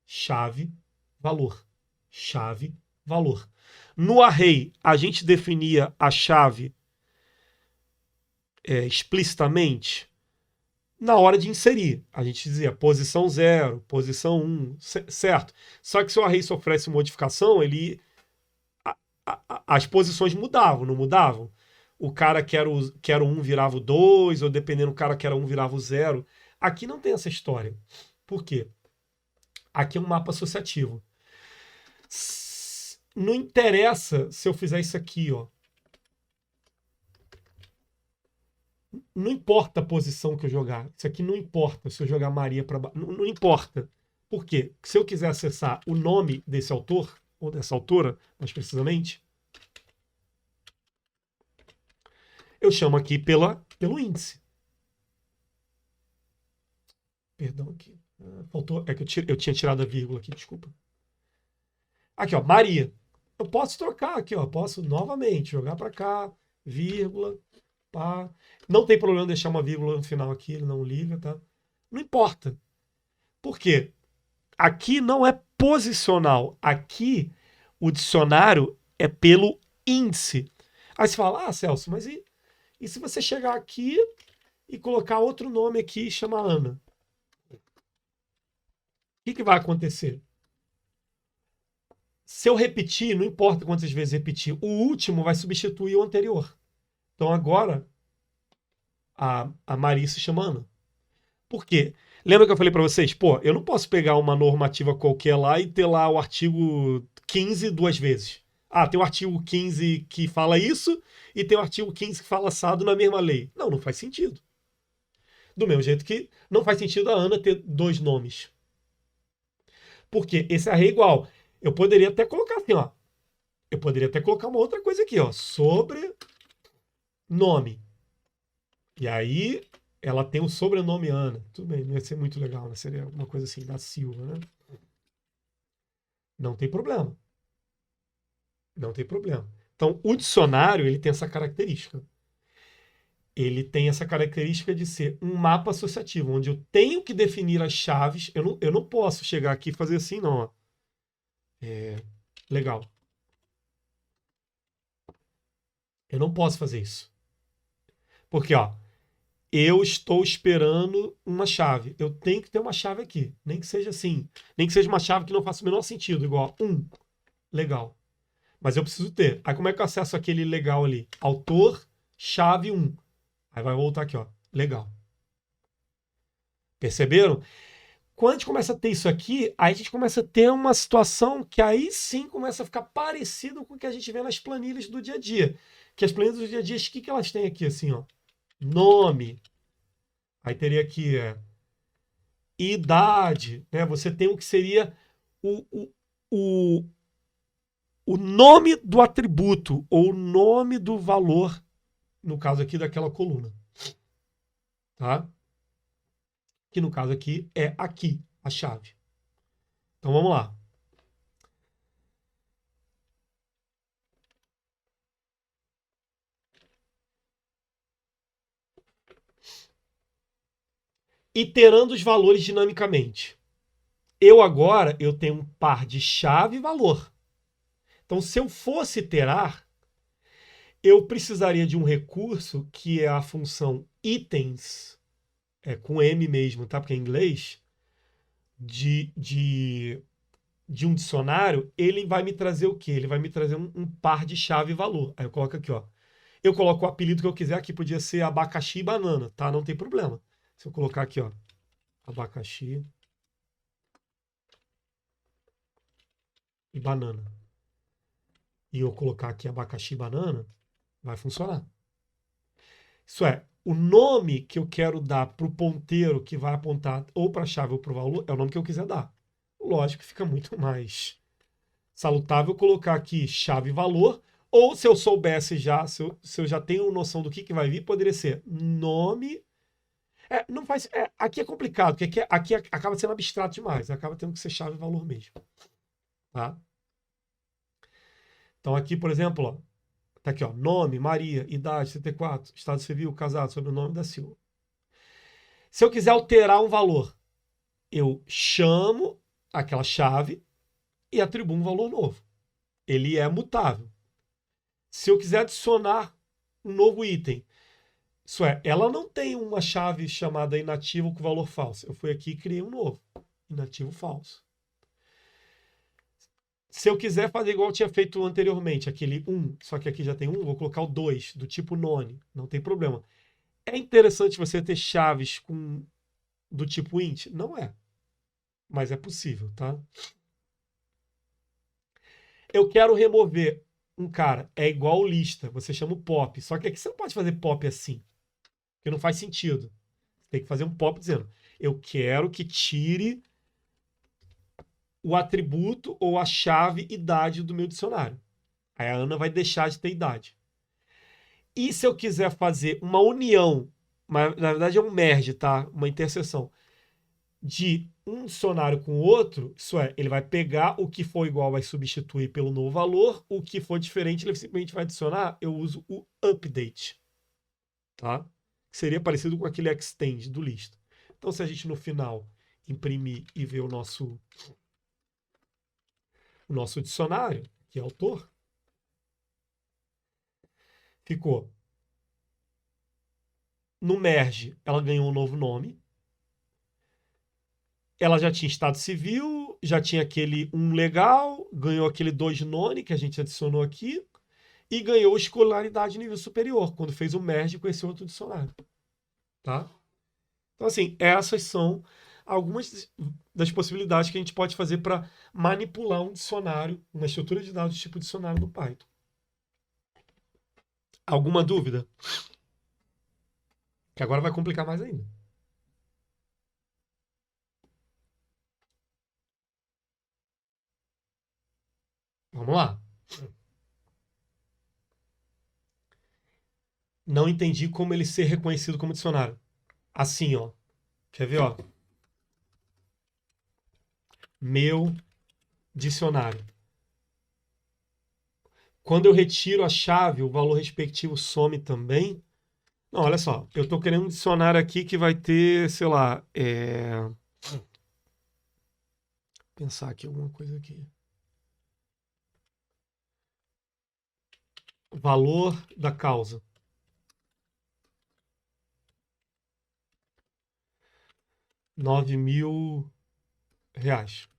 Speaker 1: Chave, valor. Chave, valor. No array, a gente definia a chave explicitamente na hora de inserir. A gente dizia posição 0, posição 1, certo? Só que se o array sofresse modificação, as posições mudavam, não mudavam? O cara que era o 1 virava o 2, ou dependendo do cara que era 1 virava o 0. Aqui não tem essa história. Por quê? Aqui é um mapa associativo. Não interessa se eu fizer isso aqui, ó. Não importa a posição que eu jogar. Isso aqui não importa se eu jogar Maria para baixo. Não importa. Por quê? Se eu quiser acessar o nome desse autor, ou dessa autora, mais precisamente, eu chamo aqui pelo índice. Perdão aqui. Faltou. É que eu tinha tirado a vírgula aqui, desculpa. Aqui, ó, Maria. Eu posso trocar aqui, ó. Posso novamente jogar para cá, vírgula, pá. Não tem problema deixar uma vírgula no final aqui, ele não liga, tá? Não importa. Por quê? Aqui não é posicional. Aqui o dicionário é pelo índice. Aí você fala, ah, Celso, mas e se você chegar aqui e colocar outro nome aqui e chamar Ana? O que vai acontecer? Se eu repetir, não importa quantas vezes repetir, o último vai substituir o anterior. Então agora a Maria se chama Ana. Por quê? Lembra que eu falei para vocês? Pô, eu não posso pegar uma normativa qualquer lá e ter lá o artigo 15 duas vezes. Ah, tem o artigo 15 que fala isso e tem o artigo 15 que fala assado na mesma lei. Não, não faz sentido. Do mesmo jeito que não faz sentido a Ana ter 2 nomes. Porque esse array é igual. Eu poderia até colocar assim, ó. Eu poderia até colocar uma outra coisa aqui, ó. Sobre nome. E aí ela tem o sobrenome Ana. Tudo bem, não ia ser muito legal, né? Seria alguma coisa assim, da Silva, né? Não tem problema. Não tem problema. Então, o dicionário, ele tem essa característica. Ele tem essa característica de ser um mapa associativo, onde eu tenho que definir as chaves. Eu não posso chegar aqui e fazer assim, não. Ó. Legal. Eu não posso fazer isso. Porque, ó, eu estou esperando uma chave. Eu tenho que ter uma chave aqui. Nem que seja assim. Nem que seja uma chave que não faça o menor sentido. Igual, legal. Mas eu preciso ter. Aí como é que eu acesso aquele legal ali? Autor, chave 1. Aí vai voltar aqui, ó. Legal. Perceberam? Quando a gente começa a ter isso aqui, aí a gente começa a ter uma situação que aí sim começa a ficar parecido com o que a gente vê nas planilhas do dia a dia. Que as planilhas do dia a dia, o que elas têm aqui assim, ó? Nome. Aí teria aqui idade, né? Você tem o que seria o, o, o, o nome do atributo ou o nome do valor, no caso aqui daquela coluna, tá? Que no caso aqui é aqui a chave. Então vamos lá. Iterando os valores dinamicamente. Eu tenho um par de chave e valor. Então, se eu fosse iterar, eu precisaria de um recurso que é a função itens, com M mesmo, tá? Porque é em inglês, de, de, de um dicionário, ele vai me trazer o quê? Ele vai me trazer um par de chave e valor. Aí eu coloco aqui, ó. Eu coloco o apelido que eu quiser, aqui podia ser abacaxi e banana, tá? Não tem problema. Se eu colocar aqui, ó, abacaxi e banana, e eu colocar aqui abacaxi e banana, vai funcionar. Isso é, o nome que eu quero dar para o ponteiro que vai apontar ou para a chave ou para o valor é o nome que eu quiser dar. Lógico que fica muito mais salutável colocar aqui chave e valor, ou se eu soubesse já, se eu já tenho noção do que vai vir, poderia ser nome. Não faz, aqui é complicado, porque aqui acaba sendo abstrato demais, acaba tendo que ser chave e valor mesmo. Tá? Então aqui, por exemplo, ó, tá aqui, ó, nome, Maria, idade, 74, estado civil, casado, sobrenome da Silva. Se eu quiser alterar um valor, eu chamo aquela chave e atribuo um valor novo. Ele é mutável. Se eu quiser adicionar um novo item, isso é, ela não tem uma chave chamada inativo com valor falso. Eu fui aqui e criei um novo, inativo falso. Se eu quiser fazer igual eu tinha feito anteriormente, aquele 1, só que aqui já tem 1, vou colocar o 2, do tipo none, não tem problema. É interessante você ter chaves do tipo int? Não é, mas é possível, tá? Eu quero remover um cara, é igual lista, você chama o pop, só que aqui você não pode fazer pop assim, porque não faz sentido. Tem que fazer um pop dizendo, eu quero que tire o atributo ou a chave idade do meu dicionário. Aí a Ana vai deixar de ter idade. E se eu quiser fazer uma união, mas na verdade é um merge, tá? Uma interseção de um dicionário com o outro, isso é, ele vai pegar o que for igual, vai substituir pelo novo valor, o que for diferente, ele simplesmente vai adicionar. Eu uso o update, tá? Que seria parecido com aquele extend do lista. Então, se a gente no final imprimir e ver o nosso dicionário, que é autor, ficou no merge, ela ganhou um novo nome. Ela já tinha estado civil, já tinha aquele 1 legal, ganhou aquele 2 none que a gente adicionou aqui e ganhou escolaridade nível superior, quando fez o merge com esse outro dicionário. Tá? Então, assim, essas são algumas das possibilidades que a gente pode fazer para manipular um dicionário, uma estrutura de dados tipo dicionário do Python. Alguma dúvida? Que agora vai complicar mais ainda. Vamos lá. Não entendi como ele ser reconhecido como dicionário. Assim, ó. Quer ver, ó? Meu dicionário. Quando eu retiro a chave, o valor respectivo some também? Não, olha só, eu estou querendo um dicionário aqui que vai ter, sei lá, pensar aqui alguma coisa aqui. Valor da causa. 9.000 reais.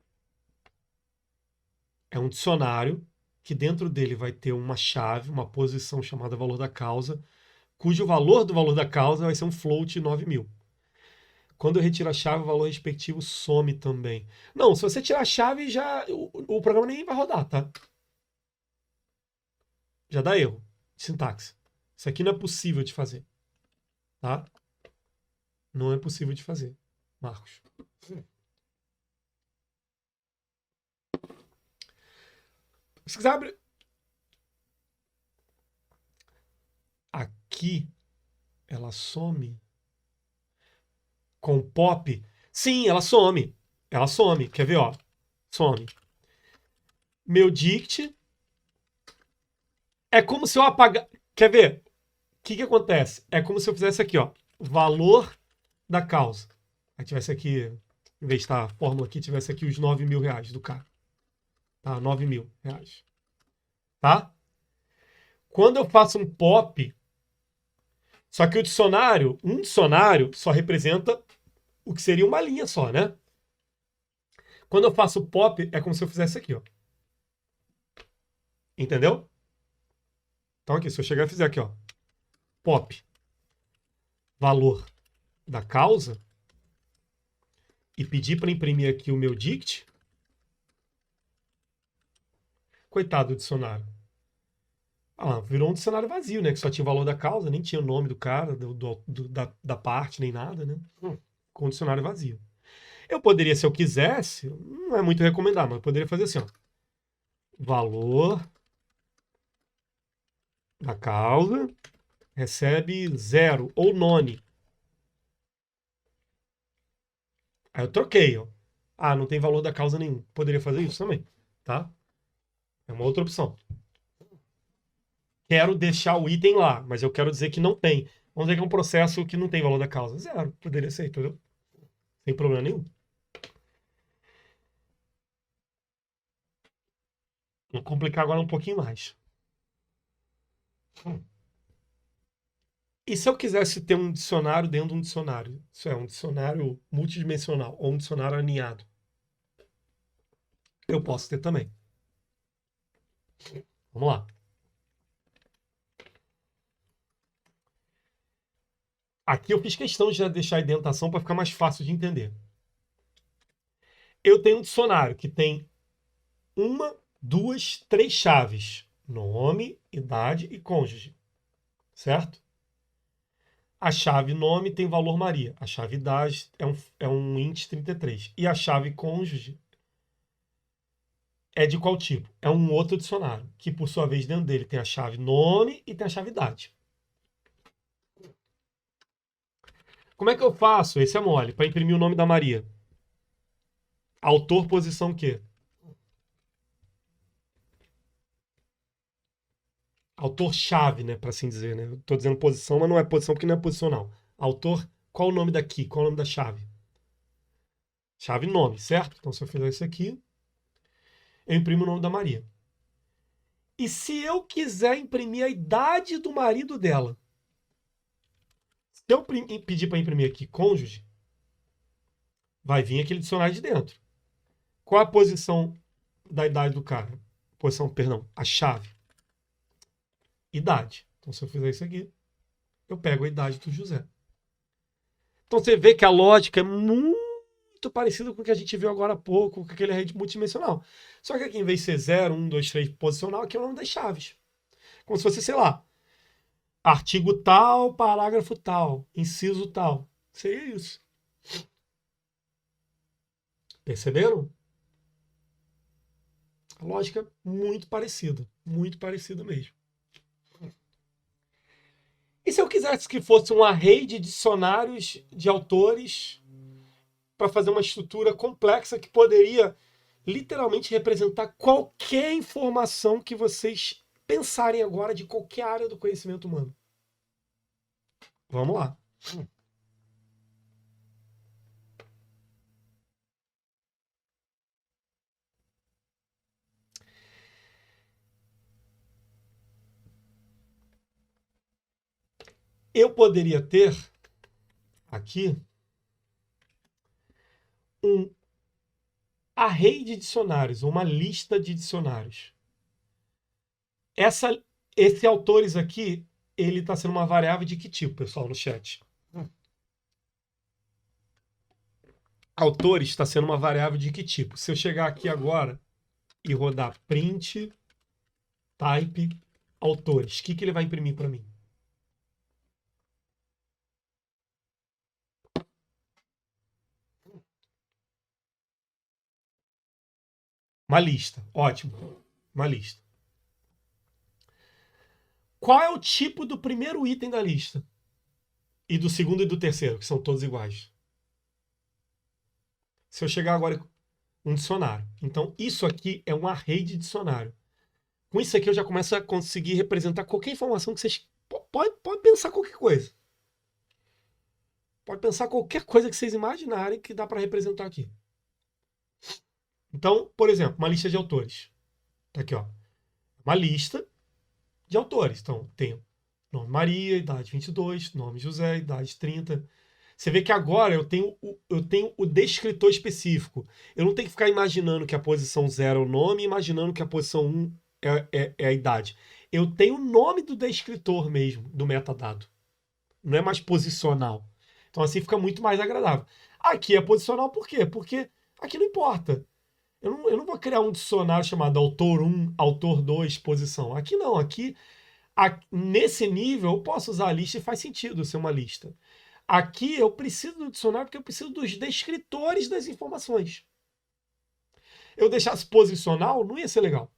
Speaker 1: É um dicionário que dentro dele vai ter uma chave, uma posição chamada valor da causa, cujo valor do valor da causa vai ser um float 9.000. Quando eu retiro a chave, o valor respectivo some também. Não, se você tirar a chave, já o programa nem vai rodar, tá? Já dá erro de sintaxe. Isso aqui não é possível de fazer, tá? Não é possível de fazer, Marcos. Se quiser abrir... Aqui, ela some com pop. Sim, ela some. Ela some. Quer ver, ó? Some. Meu dict é como se eu apagar. Quer ver? O que acontece? É como se eu fizesse aqui, ó. Valor da causa. Aí tivesse aqui, em vez de estar a fórmula aqui, tivesse aqui os 9.000 reais do cara. Tá? 9.000 reais. Tá? Quando eu faço um pop, só que um dicionário só representa o que seria uma linha só, né? Quando eu faço pop, é como se eu fizesse aqui, ó. Entendeu? Então aqui, se eu chegar e fizer aqui, ó. Pop. Valor da causa. E pedir para imprimir aqui o meu dict. Coitado do dicionário. Ah lá, virou um dicionário vazio, né? Que só tinha o valor da causa, nem tinha o nome do cara, da parte, nem nada, né? Com um dicionário vazio. Eu poderia, se eu quisesse, não é muito recomendar, mas eu poderia fazer assim, ó. Valor da causa recebe 0 ou none. Aí eu troquei, ó. Ah, não tem valor da causa nenhum. Poderia fazer isso também, tá? É uma outra opção. Quero deixar o item lá, mas eu quero dizer que não tem. Vamos dizer que é um processo que não tem valor da causa. 0. Poderia ser, entendeu? Sem problema nenhum. Vou complicar agora um pouquinho mais. E se eu quisesse ter um dicionário dentro de um dicionário? Isso é, um dicionário multidimensional ou um dicionário alinhado. Eu posso ter também. Vamos lá. Aqui eu fiz questão de já deixar a indentação para ficar mais fácil de entender. Eu tenho um dicionário que tem 1, 2, 3 chaves. Nome, idade e cônjuge. Certo? A chave nome tem valor Maria. A chave idade é um int 33. E a chave cônjuge é de qual tipo? É um outro dicionário, que por sua vez dentro dele tem a chave nome e tem a chave idade. Como é que eu faço? Esse é mole, para imprimir o nome da Maria. Autor, posição quê? Autor-chave, né, para assim dizer, né? Eu tô dizendo posição, mas não é posição porque não é posicional. Autor, qual o nome daqui? Qual o nome da chave? Chave nome, certo? Então se eu fizer isso aqui, eu imprimo o nome da Maria. E se eu quiser imprimir a idade do marido dela? Se eu pedir para imprimir aqui cônjuge, vai vir aquele dicionário de dentro. Qual a posição da idade do cara? Posição, perdão, a chave. Idade. Então, se eu fizer isso aqui, eu pego a idade do José. Então, você vê que a lógica é muito parecida com o que a gente viu agora há pouco, com aquele rede multidimensional. Só que aqui, em vez de ser 0, 1, 2, 3 posicional, aqui é o nome das chaves. Como se fosse, sei lá, artigo tal, parágrafo tal, inciso tal. Seria isso. Perceberam? A lógica é muito parecida mesmo. E se eu quisesse que fosse um array de dicionários de autores para fazer uma estrutura complexa que poderia literalmente representar qualquer informação que vocês pensarem agora de qualquer área do conhecimento humano. Vamos lá. Eu poderia ter aqui um array de dicionários, uma lista de dicionários. Esse autores aqui, ele está sendo uma variável de que tipo, pessoal, no chat? Autores está sendo uma variável de que tipo? Se eu chegar aqui agora e rodar print, type, autores, o que ele vai imprimir para mim? Uma lista, ótimo, uma lista. Qual é o tipo do primeiro item da lista? E do segundo e do terceiro, que são todos iguais. Se eu chegar agora um dicionário. Então, isso aqui é um array de dicionário. Com isso aqui, eu já começo a conseguir representar qualquer informação que vocês... Pode pensar qualquer coisa. Pode pensar qualquer coisa que vocês imaginarem que dá para representar aqui. Então, por exemplo, uma lista de autores. Tá aqui, ó. Uma lista de autores. Então, tem nome Maria, idade 22, nome José, idade 30. Você vê que agora eu tenho o descritor específico. Eu não tenho que ficar imaginando que a posição 0 é o nome e imaginando que a posição 1 é a idade. Eu tenho o nome do descritor mesmo, do metadado. Não é mais posicional. Então assim fica muito mais agradável. Aqui é posicional por quê? Porque aqui não importa. Eu não vou criar um dicionário chamado autor 1, autor 2, posição. Aqui não. Aqui, nesse nível, eu posso usar a lista e faz sentido ser uma lista. Aqui eu preciso do dicionário porque eu preciso dos descritores das informações. Eu deixasse posicional, não ia ser legal.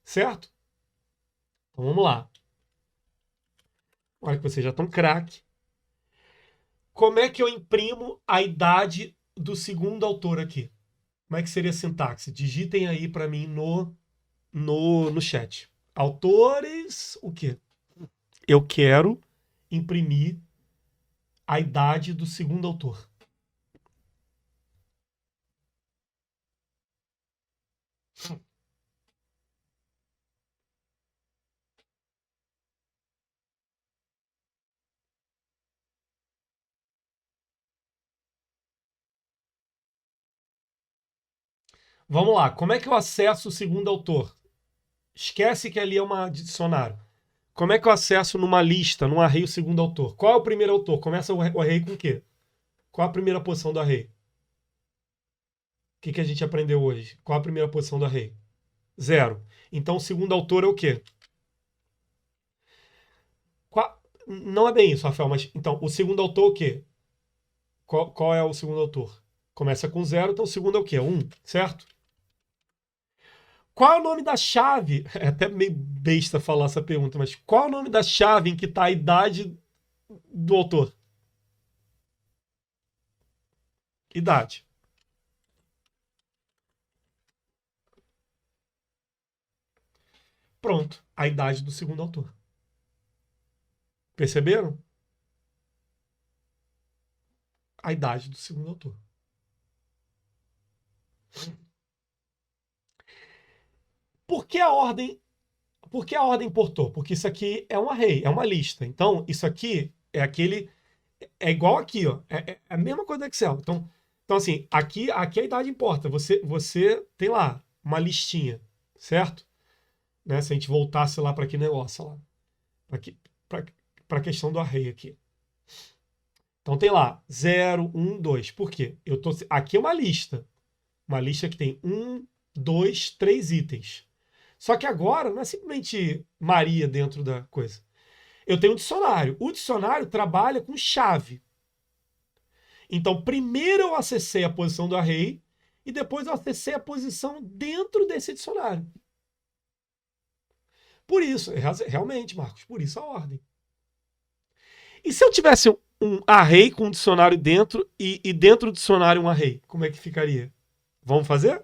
Speaker 1: Certo? Então vamos lá. Olha que vocês já estão craque. Como é que eu imprimo a idade do segundo autor aqui? Como é que seria a sintaxe? Digitem aí para mim no chat. Autores, o quê? Eu quero imprimir a idade do segundo autor. Vamos lá. Como é que eu acesso o segundo autor? Esquece que ali é um dicionário. Como é que eu acesso numa lista, num array, o segundo autor? Qual é o primeiro autor? Começa o array com o quê? Qual a primeira posição do array? O que a gente aprendeu hoje? Qual a primeira posição do array? 0. Então o segundo autor é o quê? Não é bem isso, Rafael, mas então o segundo autor é o quê? Qual é o segundo autor? Começa com 0, então o segundo é o quê? 1, certo? Qual é o nome da chave? É até meio besta falar essa pergunta, mas qual é o nome da chave em que está a idade do autor? Idade. Pronto, a idade do segundo autor. Perceberam? A idade do segundo autor. Por que a ordem? Por que a ordem importou? Porque isso aqui é um array, é uma lista. Então, isso aqui é aquele. É igual aqui, ó. É a mesma coisa do Excel. Então assim, aqui a idade importa. Você tem lá uma listinha, certo? Né? Se a gente voltasse lá para aquele negócio lá. Para a questão do array aqui. Então tem lá 0, 1, 2. Por quê? Aqui é uma lista. Uma lista que tem 1, 2, 3 itens. Só que agora não é simplesmente Maria dentro da coisa. Eu tenho um dicionário. O dicionário trabalha com chave. Então, primeiro eu acessei a posição do array e depois eu acessei a posição dentro desse dicionário. Por isso, realmente, Marcos, por isso a ordem. E se eu tivesse um array com um dicionário dentro e dentro do dicionário um array, como é que ficaria? Vamos fazer?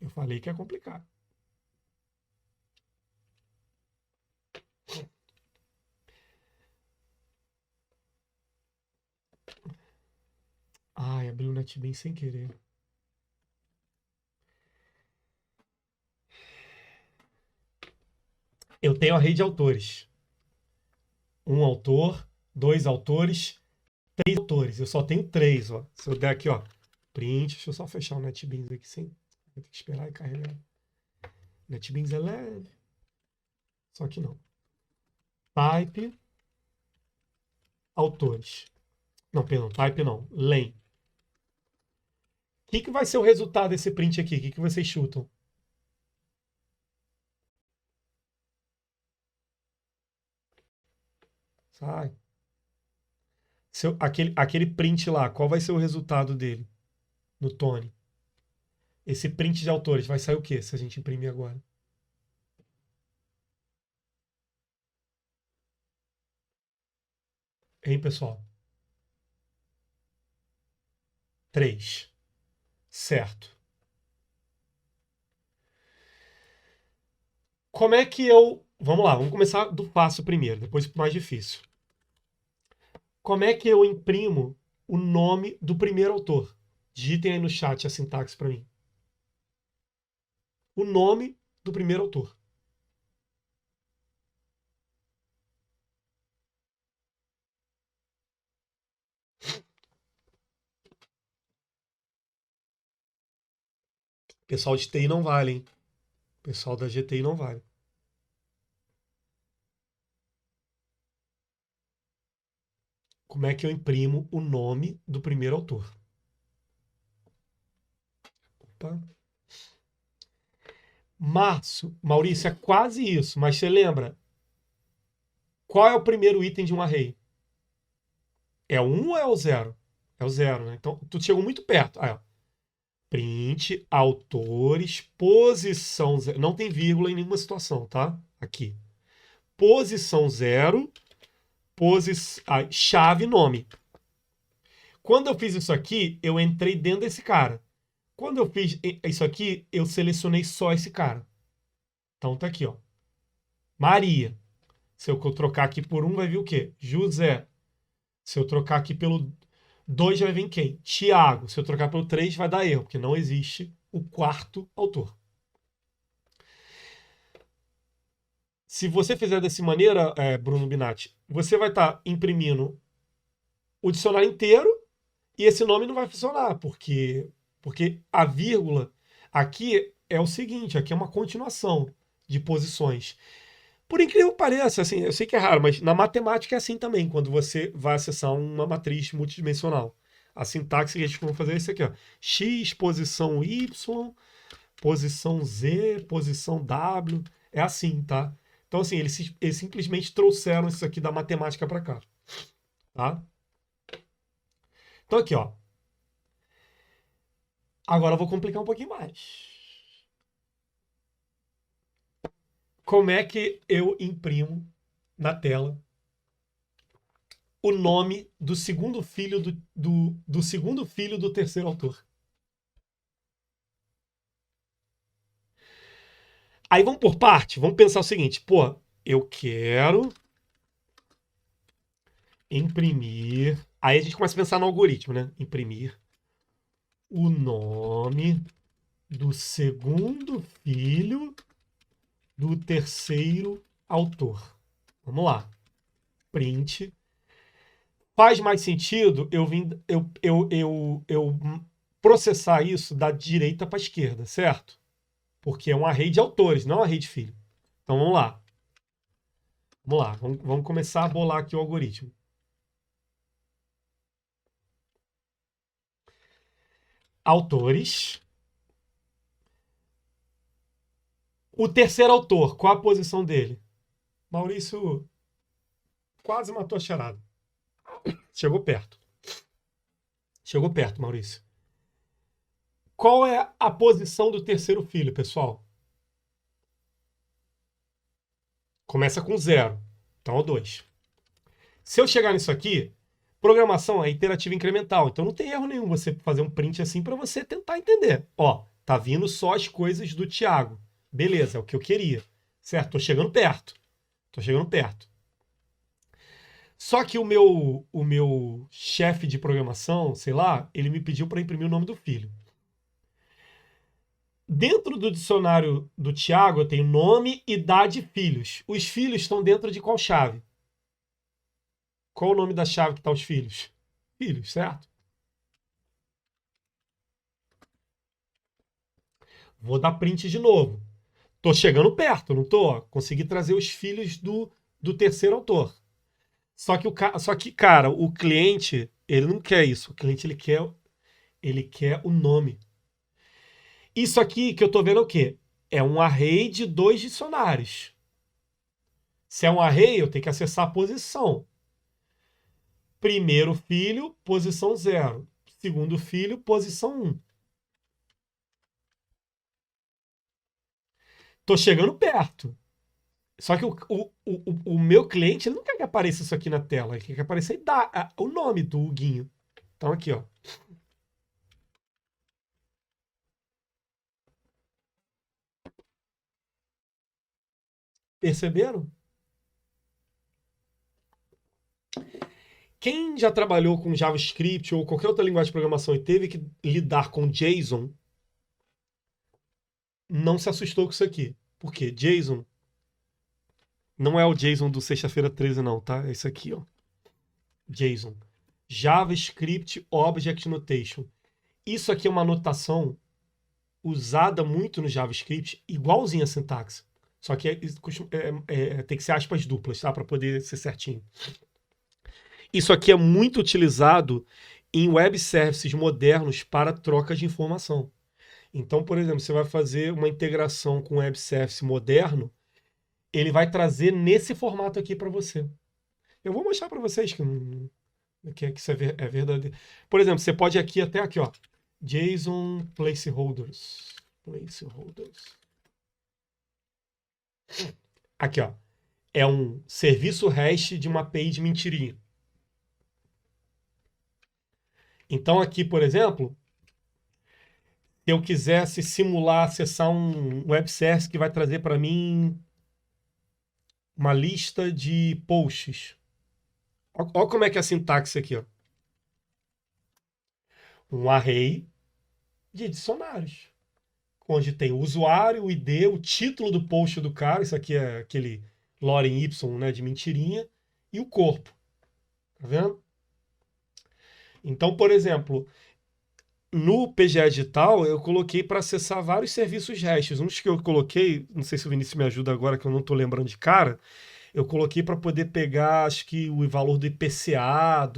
Speaker 1: Eu falei que é complicado. Ai, abriu o NetBeans sem querer. Eu tenho a rede de autores. Um autor, dois autores, três autores. Eu só tenho três, ó. Se eu der aqui, ó, print, deixa eu só fechar o NetBeans aqui, sim. Vou ter que esperar e carregar. NetBeans é leve. Só que não. Type, autores. Não, perdão, type não. Len. O que vai ser o resultado desse print aqui? O que vocês chutam? Sai. Aquele print lá, qual vai ser o resultado dele? No Tony. Esse print de autores vai sair o quê se a gente imprimir agora? Hein, pessoal? 3. Certo. Como é que eu... Vamos lá, vamos começar do fácil primeiro, depois pro mais difícil. Como é que eu imprimo o nome do primeiro autor? Digitem aí no chat a sintaxe para mim. O nome do primeiro autor. Pessoal de TI não vale, hein? Pessoal da GTI não vale. Como é que eu imprimo o nome do primeiro autor? Opa. Maurício, é quase isso, mas você lembra? Qual é o primeiro item de um array? É o 1 ou é o 0? É o 0, né? Então, tu chegou muito perto. Aí, ó. Print, autores, posição 0. Não tem vírgula em nenhuma situação, tá? Aqui. Posição 0, chave, nome. Quando eu fiz isso aqui, eu entrei dentro desse cara. Quando eu fiz isso aqui, eu selecionei só esse cara. Então tá aqui, ó. Maria. Se eu trocar aqui por 1, vai vir o quê? José. Se eu trocar aqui pelo 2, vai vir quem? Tiago. Se eu trocar pelo 3, vai dar erro, porque não existe o quarto autor. Se você fizer dessa maneira, Bruno Binatti, você vai estar imprimindo o dicionário inteiro e esse nome não vai funcionar, porque a vírgula aqui é o seguinte, aqui é uma continuação de posições. Por incrível que pareça, assim, eu sei que é raro, mas na matemática é assim também, quando você vai acessar uma matriz multidimensional. A sintaxe que a gente vai fazer é isso aqui, ó. X, posição Y, posição Z, posição W. É assim, tá? Então, assim, eles simplesmente trouxeram isso aqui da matemática para cá. Tá? Então, aqui, ó. Agora eu vou complicar um pouquinho mais. Como é que eu imprimo na tela o nome do segundo filho do segundo filho do terceiro autor? Aí vamos por parte, vamos pensar o seguinte, pô, eu quero imprimir. Aí a gente começa a pensar no algoritmo, né? Imprimir o nome do segundo filho do terceiro autor. Vamos lá. Print. Faz mais sentido eu processar isso da direita para a esquerda, certo? Porque é um array de autores, não um array de filho. Então vamos lá. Vamos lá, vamos começar a bolar aqui o algoritmo. Autores. O terceiro autor, qual a posição dele? Maurício quase matou a charada. Chegou perto. Chegou perto, Maurício. Qual é a posição do terceiro filho, pessoal? Começa com 0. Então é o 2. Se eu chegar nisso aqui, programação é iterativa incremental. Então não tem erro nenhum você fazer um print assim para você tentar entender. Ó, Tá vindo só as coisas do Thiago. Beleza, é o que eu queria. Certo? Tô chegando perto. Tô chegando perto. Só que o meu chefe de programação, sei lá, ele me pediu para imprimir o nome do filho. Dentro do dicionário do Thiago, eu tenho nome, idade e filhos. Os filhos estão dentro de qual chave? Qual o nome da chave que está os filhos? Filhos, certo? Vou dar print de novo. Tô chegando perto, não tô? Consegui trazer os filhos do terceiro autor. Só que, cara, o cliente, ele não quer isso. O cliente, ele quer o nome. Isso aqui que eu tô vendo é o quê? É um array de 2 dicionários. Se é um array, eu tenho que acessar a posição. Primeiro filho, posição 0. Segundo filho, posição 1. Tô chegando perto. Só que o meu cliente ele não quer que apareça isso aqui na tela. Ele quer que apareça o nome do Huguinho. Então aqui, ó. Perceberam? Quem já trabalhou com JavaScript ou qualquer outra linguagem de programação e teve que lidar com JSON, não se assustou com isso aqui. Por quê? JSON não é o JSON do sexta-feira 13, não, tá? É isso aqui, ó. JSON. JavaScript Object Notation. Isso aqui é uma notação usada muito no JavaScript, igualzinha a sintaxe. Só que tem que ser aspas duplas, tá? Para poder ser certinho. Isso aqui é muito utilizado em web services modernos para troca de informação. Então, por exemplo, você vai fazer uma integração com um web service moderno, ele vai trazer nesse formato aqui para você. Eu vou mostrar para vocês que isso é verdadeiro. Por exemplo, você pode até aqui, ó, JSON placeholders. Aqui, ó, é um serviço REST de uma API de mentirinha. Então aqui, por exemplo, se eu quisesse simular, acessar um web service que vai trazer para mim uma lista de posts. Olha como é que é a sintaxe aqui, ó. Um array de dicionários, onde tem o usuário, o ID, o título do post do cara, isso aqui é aquele lorem Y, né, de mentirinha, e o corpo. Tá vendo? Então, por exemplo, no PGA Digital, eu coloquei para acessar vários serviços REST. Um dos que eu coloquei, não sei se o Vinícius me ajuda agora, que eu não estou lembrando de cara, eu coloquei para poder pegar, acho que o valor do IPCA,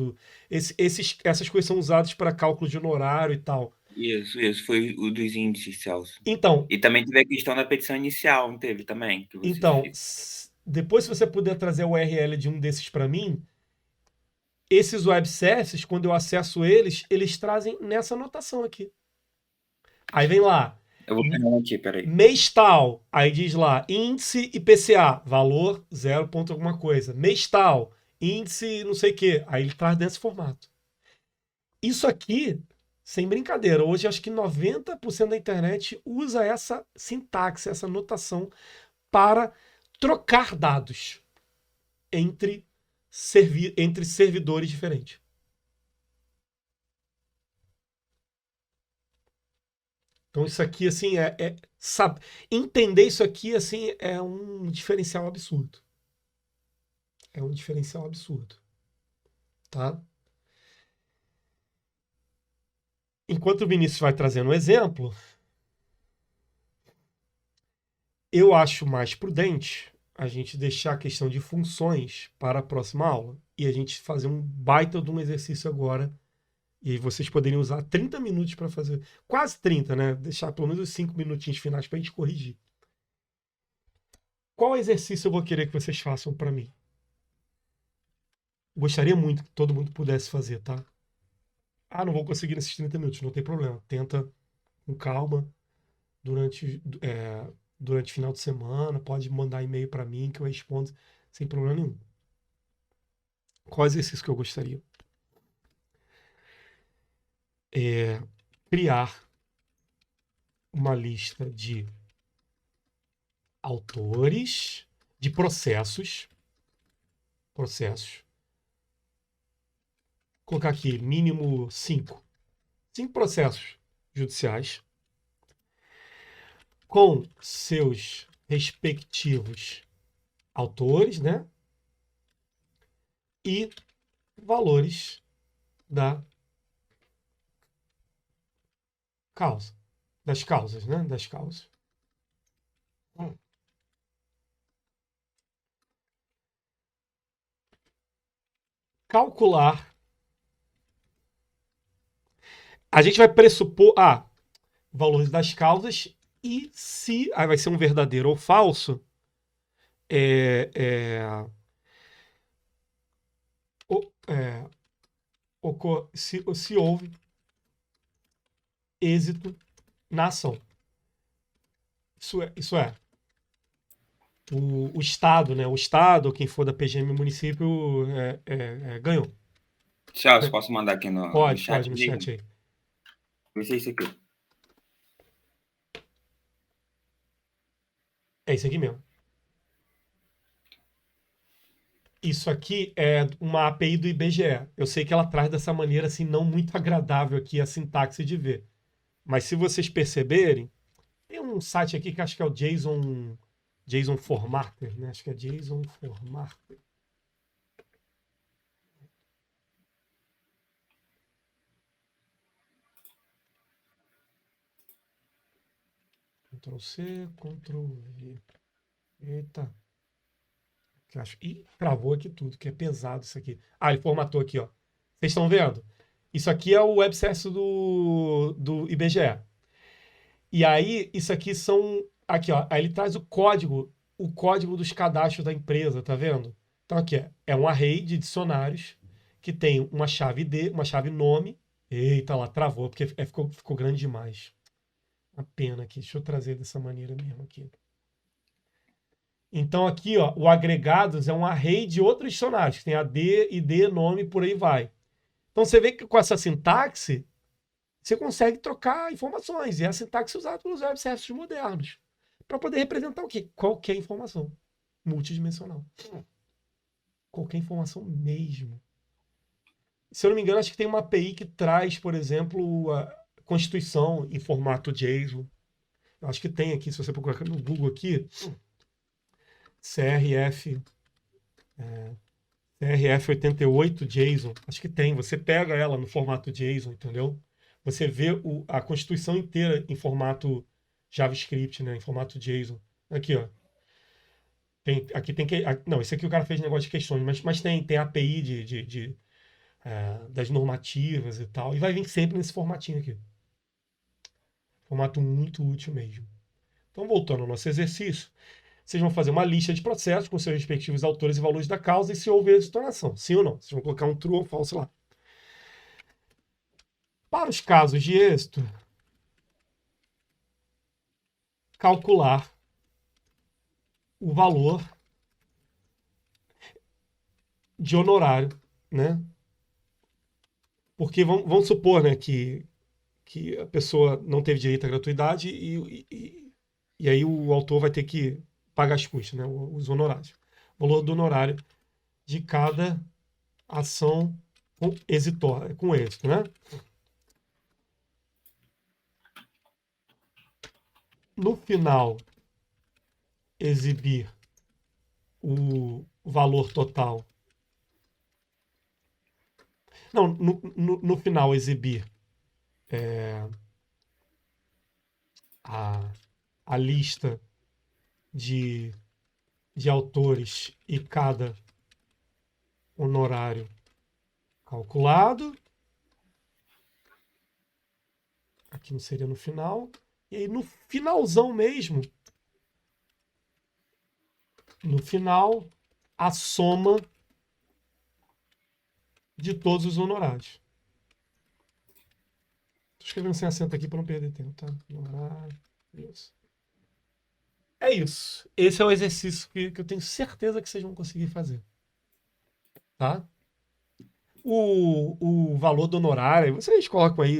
Speaker 1: essas coisas são usadas para cálculo de honorário e tal.
Speaker 2: Isso, foi o dos índices, Celso.
Speaker 1: Então,
Speaker 2: E também teve a questão da petição inicial, não teve também? Que vocês
Speaker 1: então,
Speaker 2: fizeram.
Speaker 1: depois se você puder trazer o URL de um desses para mim, esses web services, quando eu acesso eles, eles trazem nessa anotação aqui. Aí vem lá,
Speaker 2: Eu vou pegar um aqui, peraí.
Speaker 1: mês tal, aí diz lá, índice IPCA, valor 0 ponto alguma coisa. Mês tal, índice não sei o quê. Aí ele traz nesse formato. Isso aqui, sem brincadeira, hoje acho que 90% da internet usa essa sintaxe, essa notação para trocar dados entre, entre servidores diferentes. Então isso aqui, assim, sabe, entender isso aqui, assim, é um diferencial absurdo. É um diferencial absurdo, tá? Enquanto o Vinícius vai trazendo um exemplo, eu acho mais prudente a gente deixar a questão de funções para a próxima aula e a gente fazer um baita de um exercício agora. E aí vocês poderiam usar 30 minutos para fazer, quase 30, né? Deixar pelo menos os 5 minutinhos finais para a gente corrigir. Qual exercício eu vou querer que vocês façam para mim? Gostaria muito que todo mundo pudesse fazer, tá? Ah, não vou conseguir nesses 30 minutos, não tem problema. Tenta com calma durante o final de semana, pode mandar e-mail para mim que eu respondo sem problema nenhum. Qual exercício que eu gostaria? Criar uma lista de autores, de processos. Vou colocar aqui, mínimo 5. 5 processos judiciais com seus respectivos autores, né? E valores da causa. Das causas, né? Das causas. Calcular. A gente vai pressupor valores das causas e se vai ser um verdadeiro ou falso, se houve êxito na ação. Isso é o Estado, né? O Estado, quem for da PGM município, ganhou.
Speaker 2: Celso, posso mandar aqui no
Speaker 1: Pode,
Speaker 2: chat?
Speaker 1: no chat aí.
Speaker 2: Vê se é isso aqui.
Speaker 1: É isso aqui mesmo. Isso aqui é uma API do IBGE. Eu sei que ela traz dessa maneira assim não muito agradável aqui a sintaxe de ver. Mas se vocês perceberem, tem um site aqui que acho que é o JSON Formatter, né? Acho que é JSON Formatter. Ctrl C, Ctrl V. Eita. Ih, travou aqui tudo, que é pesado isso aqui. Ele formatou aqui, ó. Vocês estão vendo? Isso aqui é o web service do IBGE. E aí, isso aqui são... Aqui, ó. Aí ele traz o código dos cadastros da empresa, tá vendo? Então aqui é um array de dicionários que tem uma chave ID, uma chave nome. Eita, lá, travou, porque ficou grande demais. Uma pena aqui. Deixa eu trazer dessa maneira mesmo aqui. Então aqui, ó, o agregados é um array de outros dicionários, que tem AD, ID, nome, por aí vai. Então você vê que com essa sintaxe, você consegue trocar informações. E é a sintaxe usada pelos web services modernos. Para poder representar o quê? Qualquer informação. Multidimensional. Qualquer informação mesmo. Se eu não me engano, acho que tem uma API que traz, por exemplo, a Constituição em formato JSON. Eu acho que tem aqui, se você procurar no Google aqui, CRF 88 JSON, acho que tem. Você pega ela no formato JSON, entendeu? Você vê a Constituição inteira em formato JavaScript, né? Em formato JSON. Aqui, ó. Aqui tem que. Não, esse aqui o cara fez negócio de questões, mas tem API das normativas e tal. E vai vir sempre nesse formatinho aqui. Formato muito útil mesmo. Então, voltando ao nosso exercício, vocês vão fazer uma lista de processos com seus respectivos autores e valores da causa e se houver êxito na ação. Sim ou não? Vocês vão colocar um true ou false lá. Para os casos de êxito, calcular o valor de honorário, né? Porque vamos supor, né, que a pessoa não teve direito à gratuidade e aí o autor vai ter que pagar as custas, né, os honorários. O valor do honorário de cada ação com êxito, né? No final, exibir o valor total. Não, no final, exibir a lista de autores e cada honorário calculado. Aqui não seria no final. E aí, no finalzão mesmo, no final, a soma de todos os honorários. Estou escrevendo sem acento aqui para não perder tempo, tá? Honorário, isso. É isso. Esse é o exercício que eu tenho certeza que vocês vão conseguir fazer. Tá? O valor do honorário, vocês colocam aí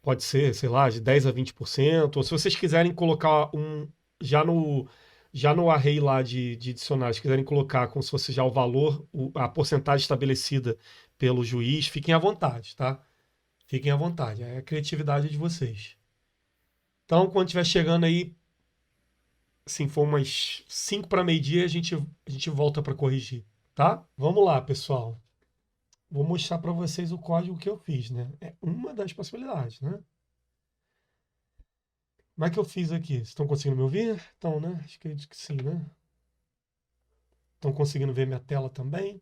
Speaker 1: pode ser, sei lá, de 10 a 20%, ou se vocês quiserem colocar já no array lá de dicionários, quiserem colocar como se fosse já o valor, a porcentagem estabelecida pelo juiz, fiquem à vontade, tá? Fiquem à vontade, é a criatividade de vocês. Então, quando estiver chegando aí, assim, for umas 5 para meio-dia, a gente volta para corrigir, tá? Vamos lá, pessoal. Vou mostrar para vocês o código que eu fiz, né? É uma das possibilidades, né? Como é que eu fiz aqui? Vocês estão conseguindo me ouvir? Então, né? Acredito que sim, né? Estão conseguindo ver minha tela também?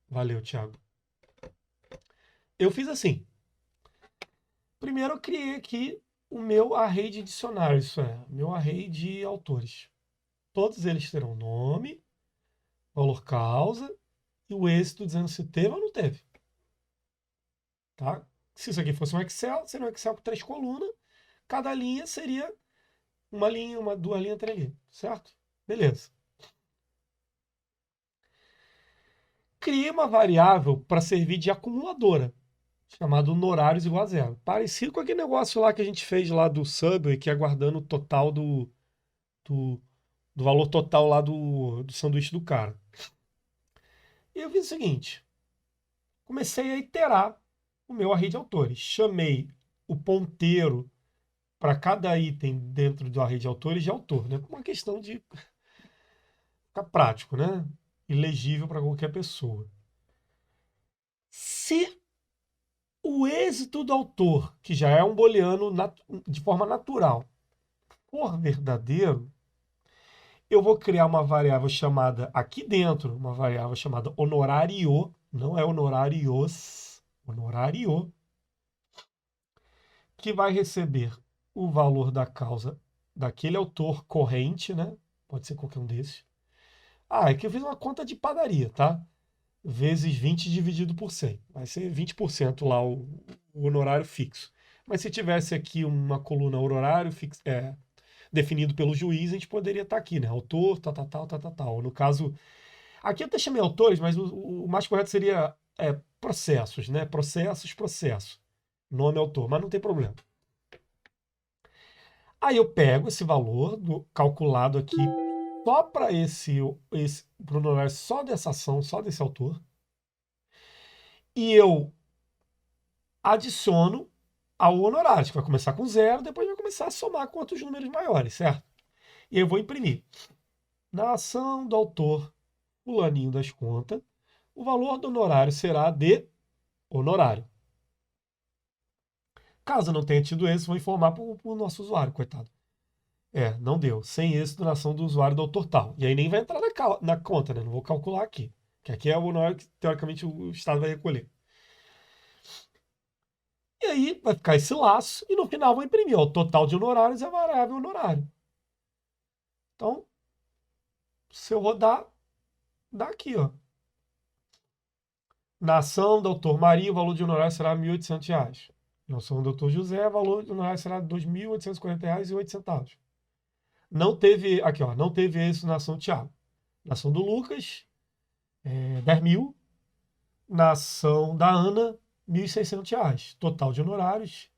Speaker 1: Valeu, Thiago. Eu fiz assim. Primeiro eu criei aqui o meu array de dicionários, isso é, meu array de autores. Todos eles terão nome, valor causa e o êxito dizendo se teve ou não teve. Tá? Se isso aqui fosse um Excel, seria um Excel com 3 colunas. Cada linha seria uma linha, duas linhas, 3 linhas, certo? Beleza. Criei uma variável para servir de acumuladora, chamado honorários igual a zero. Parecido com aquele negócio lá que a gente fez lá do Subway, que é guardando o total do, do valor total lá do sanduíche do cara. E eu fiz o seguinte, comecei a iterar o meu array de autores. Chamei o ponteiro para cada item dentro do array de autores de autor, né? Uma questão de ficar prático, né? E legível para qualquer pessoa. Se o êxito do autor, que já é um booleano de forma natural, for verdadeiro, eu vou criar uma variável chamada, aqui dentro, uma variável chamada honorário, não é honorários, honorário, que vai receber o valor da causa daquele autor corrente, né? Pode ser qualquer um desses. Ah, é que eu fiz uma conta de padaria, tá? Vezes 20 dividido por 100. Vai ser 20% lá o honorário fixo. Mas se tivesse aqui uma coluna honorário fixo, definido pelo juiz, a gente poderia estar aqui, né? Autor, tal. No caso, aqui eu até chamei autores, mas o mais correto seria processos, né? Processo. Nome autor, mas não tem problema. Aí eu pego esse valor calculado aqui só para pro honorário só dessa ação, só desse autor, e eu adiciono ao honorário, que vai começar com 0, depois vai começar a somar com outros números maiores, certo? E aí eu vou imprimir. Na ação do autor fulaninho das contas, o valor do honorário será de honorário. Caso não tenha tido êxito, vou informar para o nosso usuário, coitado. Não deu. Sem êxito na ação do usuário do autor tal. E aí nem vai entrar na conta, né? Não vou calcular aqui. Que aqui é o honorário que, teoricamente, o Estado vai recolher. E aí vai ficar esse laço e no final vou imprimir o total de honorários e a variável honorário. Então, se eu rodar, dá aqui, ó. Na ação do autor Maria, o valor de honorário será R$ 1.800. Na ação do doutor José, o valor de honorário será R$ 2.840,08. Não teve, aqui ó, não teve isso na ação do Thiago. Na ação do Lucas, 10 mil. Na ação da Ana, R$ 1.600. Total de honorários,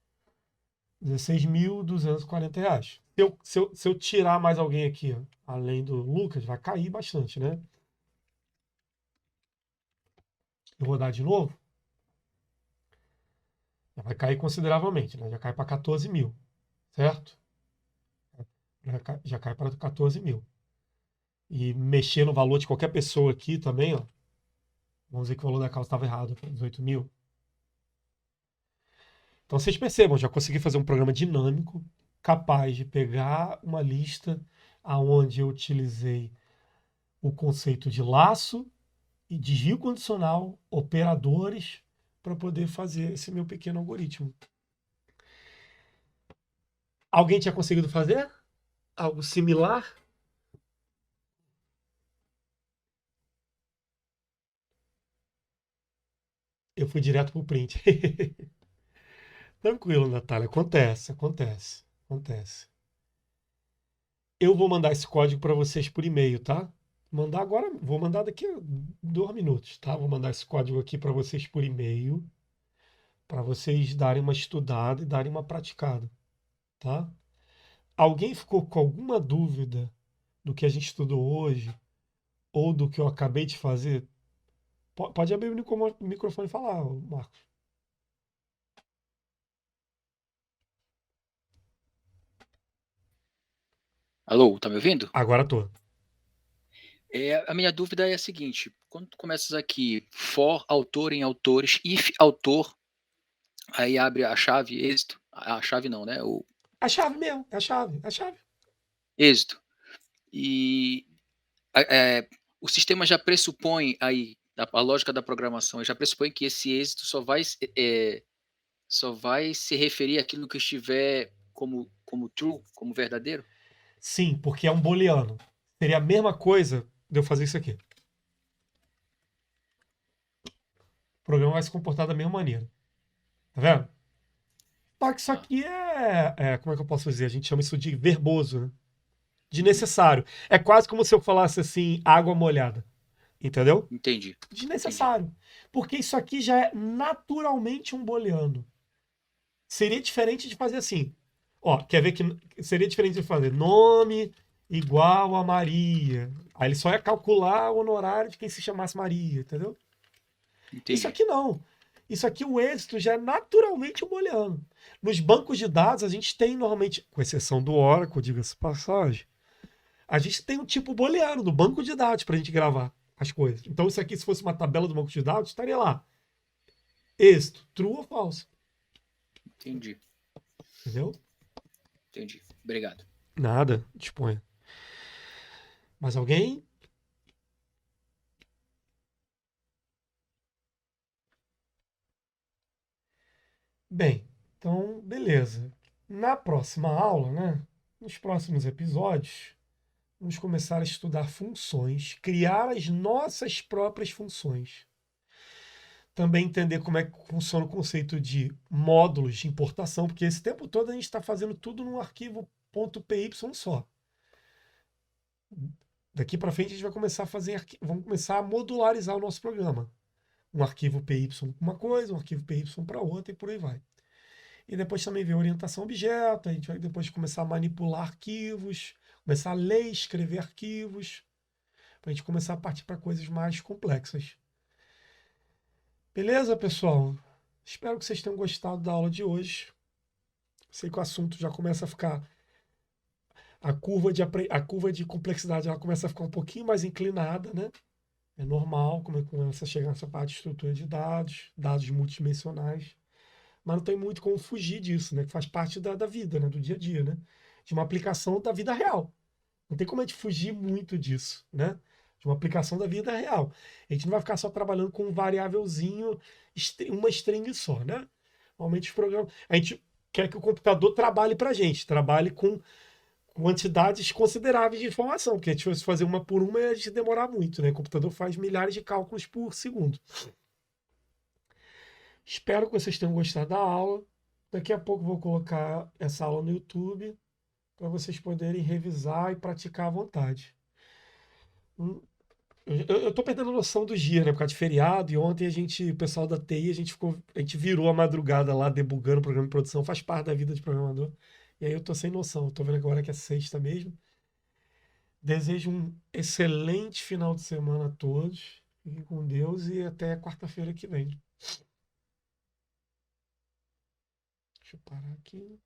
Speaker 1: R$ 16.240. Se eu tirar mais alguém aqui, ó, além do Lucas, vai cair bastante, né? Eu vou dar de novo. Já vai cair consideravelmente, né? Já cai para 14 mil, certo? Já cai para 14 mil. E mexer no valor de qualquer pessoa aqui também, ó. Vamos dizer que o valor da causa estava errado, 18 mil. Então vocês percebam, já consegui fazer um programa dinâmico, capaz de pegar uma lista aonde eu utilizei o conceito de laço e desvio condicional, operadores, para poder fazer esse meu pequeno algoritmo. Alguém tinha conseguido fazer algo similar? Eu fui direto pro print. Tranquilo, Natália. Acontece. Eu vou mandar esse código para vocês por e-mail, tá? Mandar agora, vou mandar daqui a 2 minutos, tá? Vou mandar esse código aqui para vocês por e-mail, para vocês darem uma estudada e darem uma praticada, tá? Alguém ficou com alguma dúvida do que a gente estudou hoje ou do que eu acabei de fazer? Pode abrir o microfone e falar, Marcos.
Speaker 3: Alô, tá me ouvindo?
Speaker 1: Agora tô.
Speaker 3: A minha dúvida é a seguinte: quando tu começas aqui, for autor em autores, if autor, aí abre a chave êxito, a chave não, né? O
Speaker 1: A chave mesmo, é a chave, é a chave.
Speaker 3: êxito. E é, o sistema já pressupõe aí, a lógica da programação já pressupõe que esse êxito só vai se referir àquilo que estiver como true, como verdadeiro?
Speaker 1: Sim, porque é um booleano. Seria a mesma coisa de eu fazer isso aqui. O programa vai se comportar da mesma maneira. Tá vendo? Só que isso
Speaker 3: Tá,
Speaker 1: aqui como é que eu posso dizer? A gente chama isso de verboso, né? De necessário. É quase como se eu falasse assim, água molhada. Entendeu?
Speaker 3: entendi, entendi,
Speaker 1: Desnecessário. Porque isso aqui já é naturalmente um booleano. Seria diferente de fazer assim. Ó, quer ver que seria diferente de fazer nome igual a Maria. Aí ele só ia calcular o honorário de quem se chamasse Maria, entendeu? Isso
Speaker 3: entendi.
Speaker 1: aqui não. Isso aqui, o êxito já é naturalmente um booleano. Nos bancos de dados, a gente tem normalmente, com exceção do Oracle, diga-se de passagem, a gente tem um tipo booleano do banco de dados para a gente gravar as coisas. Então, isso aqui, se fosse uma tabela do banco de dados, estaria lá. Êxito, true ou false.
Speaker 3: Entendi,
Speaker 1: Entendeu?
Speaker 3: entendi. Obrigado.
Speaker 1: Nada, disponha. Mais alguém? Bem, então, beleza. Na próxima aula, né? Nos próximos episódios, vamos começar a estudar funções, criar as nossas próprias funções. Também entender como é que funciona o conceito de módulos de importação, porque esse tempo todo a gente está fazendo tudo num arquivo .py só. Daqui para frente a gente vai começar a vamos começar a modularizar o nosso programa. Um arquivo PY para uma coisa, um arquivo PY para outra e por aí vai. E depois também ver orientação objeto, a gente vai depois começar a manipular arquivos, começar a ler e escrever arquivos, para a gente começar a partir para coisas mais complexas. Beleza, pessoal? Espero que vocês tenham gostado da aula de hoje. Sei que o assunto já começa a ficar. A curva de complexidade ela começa a ficar um pouquinho mais inclinada, né? É normal, como começa a chegar nessa parte de estrutura de dados, dados multidimensionais. Mas não tem muito como fugir disso, né? Que faz parte da vida, né? Do dia a dia, né? De uma aplicação da vida real. Não tem como a gente fugir muito disso, né? De uma aplicação da vida real. A gente não vai ficar só trabalhando com um variávelzinho, uma string só, né? Normalmente os programas. A gente quer que o computador trabalhe para a gente, trabalhe com quantidades consideráveis de informação, porque a gente fosse fazer uma por uma, a gente demorar muito, né? O computador faz milhares de cálculos por segundo. Espero que vocês tenham gostado da aula. Daqui a pouco vou colocar essa aula no YouTube para vocês poderem revisar e praticar à vontade. Eu tô perdendo a noção dos dias, né? Por causa de feriado, e ontem o pessoal da TI, a gente virou a madrugada lá debugando o programa de produção, faz parte da vida de programador. E aí eu tô sem noção, tô vendo agora que é sexta mesmo. Desejo um excelente final de semana a todos. Fiquem com Deus e até quarta-feira que vem. Deixa eu parar aqui.